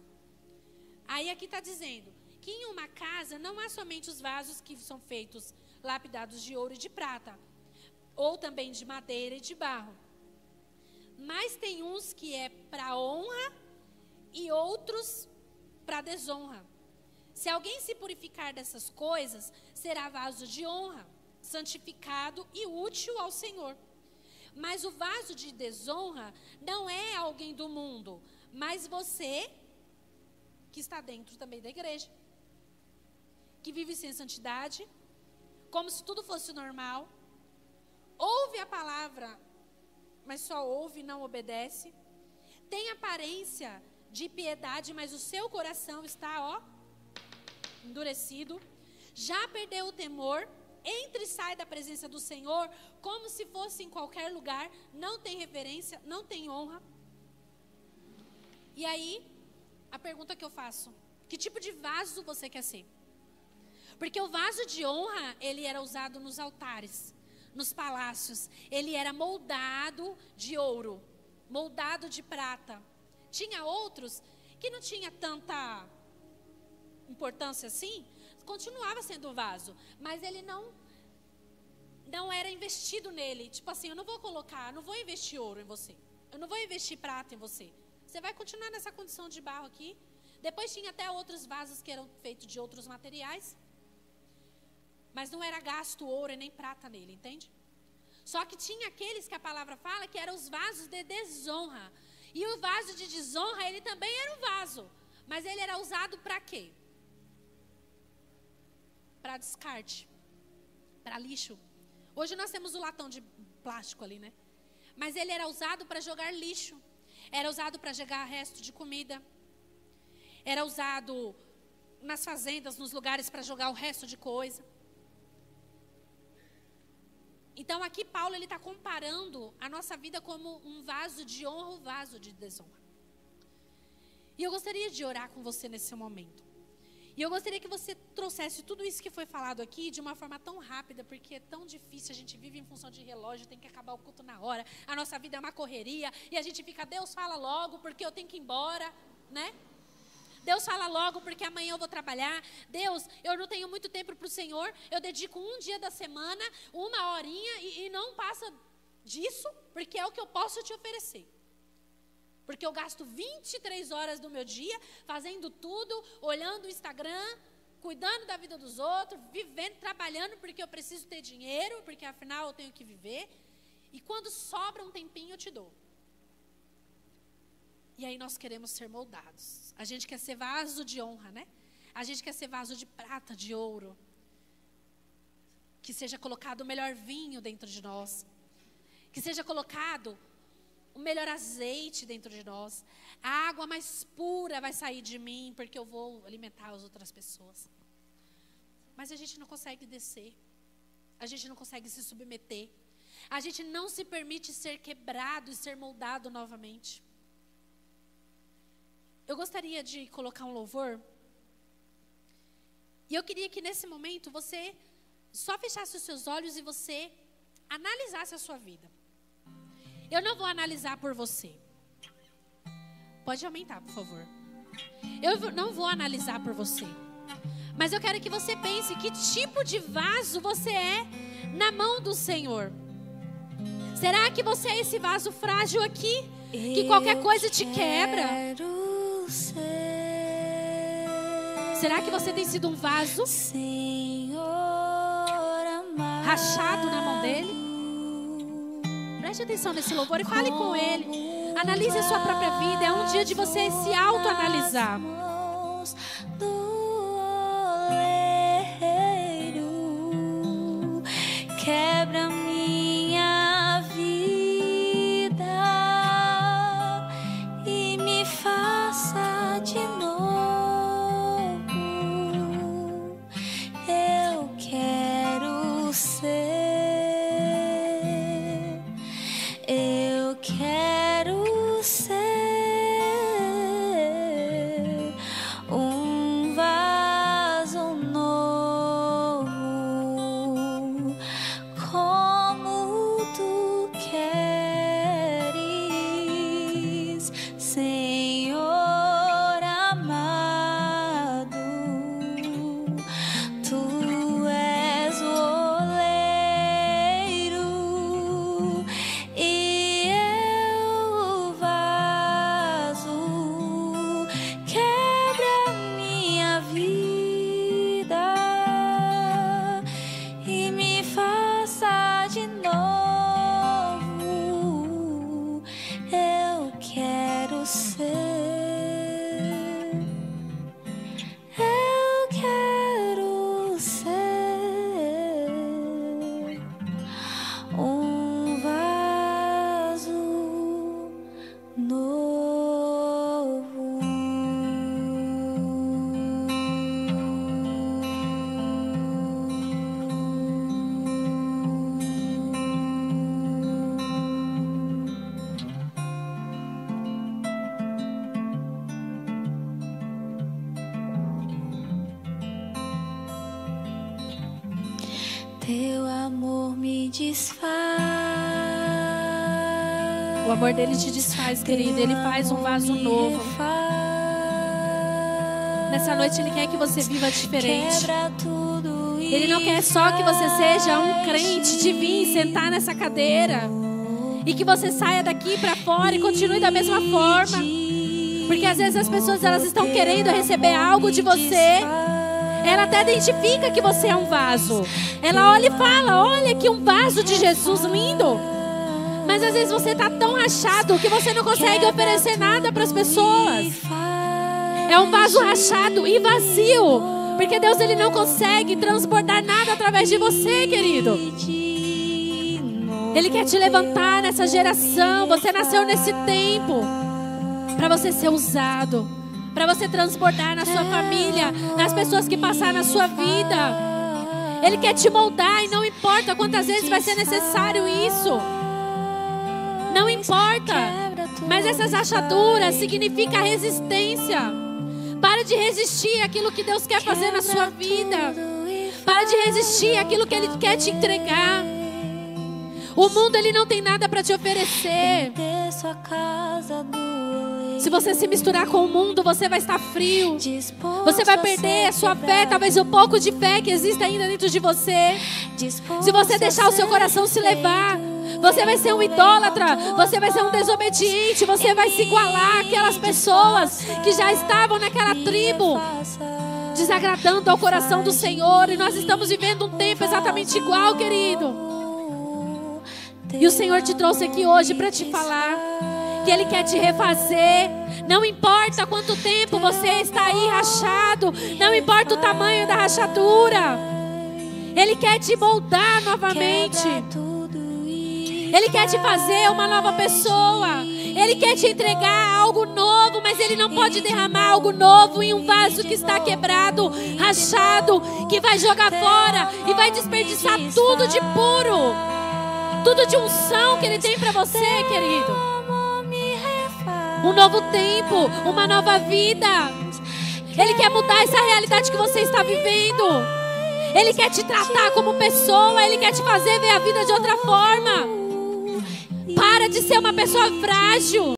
Aí aqui está dizendo que em uma casa não há somente os vasos que são feitos lapidados de ouro e de prata, ou também de madeira e de barro. Mas tem uns que é para honra e outros para desonra. Se alguém se purificar dessas coisas, será vaso de honra, santificado e útil ao Senhor. Mas o vaso de desonra não é alguém do mundo, mas você que está dentro também da igreja, que vive sem santidade, como se tudo fosse normal, ouve a palavra, mas só ouve e não obedece, tem aparência de piedade, mas o seu coração está, endurecido, já perdeu o temor, entra e sai da presença do Senhor, como se fosse em qualquer lugar, não tem reverência, não tem honra. E aí, a pergunta que eu faço, que tipo de vaso você quer ser? Porque o vaso de honra, ele era usado nos altares, nos palácios, ele era moldado de ouro, moldado de prata. Tinha outros que não tinha tanta importância assim, continuava sendo vaso, mas ele não era investido nele. Tipo assim, eu não vou investir ouro em você, eu não vou investir prata em você. Você vai continuar nessa condição de barro aqui. Depois tinha até outros vasos que eram feitos de outros materiais, mas não era gasto ouro e nem prata nele, entende? Só que tinha aqueles que a palavra fala que eram os vasos de desonra. E o vaso de desonra, ele também era um vaso. Mas ele era usado para quê? Para descarte, para lixo. Hoje nós temos o latão de plástico ali, né? Mas ele era usado para jogar lixo. Era usado para jogar resto de comida. Era usado nas fazendas, nos lugares para jogar o resto de coisa. Então aqui Paulo ele está comparando a nossa vida como um vaso de honra ou vaso de desonra. E eu gostaria de orar com você nesse momento. E eu gostaria que você trouxesse tudo isso que foi falado aqui de uma forma tão rápida, porque é tão difícil, a gente vive em função de relógio, tem que acabar o culto na hora, a nossa vida é uma correria, e a gente fica, Deus fala logo, porque eu tenho que ir embora, né? Deus fala logo, porque amanhã eu vou trabalhar. Deus, eu não tenho muito tempo para o Senhor, eu dedico um dia da semana, 1 horinha, e não passa disso, porque é o que eu posso te oferecer. Porque eu gasto 23 horas do meu dia fazendo tudo, olhando o Instagram, cuidando da vida dos outros, vivendo, trabalhando porque eu preciso ter dinheiro, porque afinal eu tenho que viver. E quando sobra um tempinho eu te dou. E aí nós queremos ser moldados. A gente quer ser vaso de honra, né? A gente quer ser vaso de prata, de ouro. Que seja colocado o melhor vinho dentro de nós. Que seja colocado o melhor azeite dentro de nós. A água mais pura vai sair de mim, porque eu vou alimentar as outras pessoas. Mas a gente não consegue descer. A gente não consegue se submeter. A gente não se permite ser quebrado e ser moldado novamente. Eu gostaria de colocar um louvor. E eu queria que nesse momento você só fechasse os seus olhos e você analisasse a sua vida. Eu não vou analisar por você. Pode aumentar, por favor. Eu não vou analisar por você. Mas eu quero que você pense que tipo de vaso você é na mão do Senhor. Será que você é esse vaso frágil aqui? Que qualquer coisa te quebra? Será que você tem sido um vaso rachado na mão dele? Preste atenção nesse louvor e fale com ele. Analise a sua própria vida. É um dia de você se autoanalisar. Quebra minha vida e me faça de novo. Eu quero ser. Eu quero ser um vaso novo, como tu queres, Senhor amado. Tu és o oleiro e eu o vaso. Quebra minha vida e me faça de novo. Eu quero ser. Eu quero ser um vaso novo. Teu amor me desfaz. O amor dele te desfaz, querido. Ele faz um vaso novo. Nessa noite ele quer que você viva diferente. Ele não quer só que você seja um crente de vir sentar nessa cadeira e que você saia daqui para fora e continue da mesma forma. Porque às vezes as pessoas elas estão querendo receber algo de você. Ela até identifica que você é um vaso. Ela olha e fala: olha que um vaso de Jesus lindo. Mas às vezes você está tão rachado que você não consegue oferecer nada para as pessoas. É um vaso rachado e vazio. Porque Deus ele não consegue transbordar nada através de você, querido. Ele quer te levantar nessa geração. Você nasceu nesse tempo para você ser usado, para você transbordar na sua família, nas pessoas que passaram na sua vida. Ele quer te moldar e não importa quantas vezes vai ser necessário isso. Não importa. Mas essas rachaduras significam resistência. Para de resistir àquilo que Deus quer fazer na sua vida. Para de resistir àquilo que Ele quer te entregar. O mundo ele não tem nada para te oferecer. Se você se misturar com o mundo, você vai estar frio. Você vai perder a sua fé, talvez o pouco de fé que existe ainda dentro de você. Se você deixar o seu coração se levar Você vai ser um idólatra, você vai ser um desobediente, você vai se igualar àquelas pessoas que já estavam naquela tribo, desagradando ao coração do Senhor. E nós estamos vivendo um tempo exatamente igual, querido. E o Senhor te trouxe aqui hoje para te falar que Ele quer te refazer. Não importa quanto tempo você está aí rachado, não importa o tamanho da rachadura, Ele quer te moldar novamente. Ele quer te fazer uma nova pessoa. Ele quer te entregar algo novo, mas Ele não pode derramar algo novo em um vaso que está quebrado, rachado, que vai jogar fora e vai desperdiçar tudo de puro, tudo de unção que Ele tem para você, querido. Um novo tempo, uma nova vida. Ele quer mudar essa realidade que você está vivendo. Ele quer te tratar como pessoa. Ele quer te fazer ver a vida de outra forma. Para de ser uma pessoa frágil.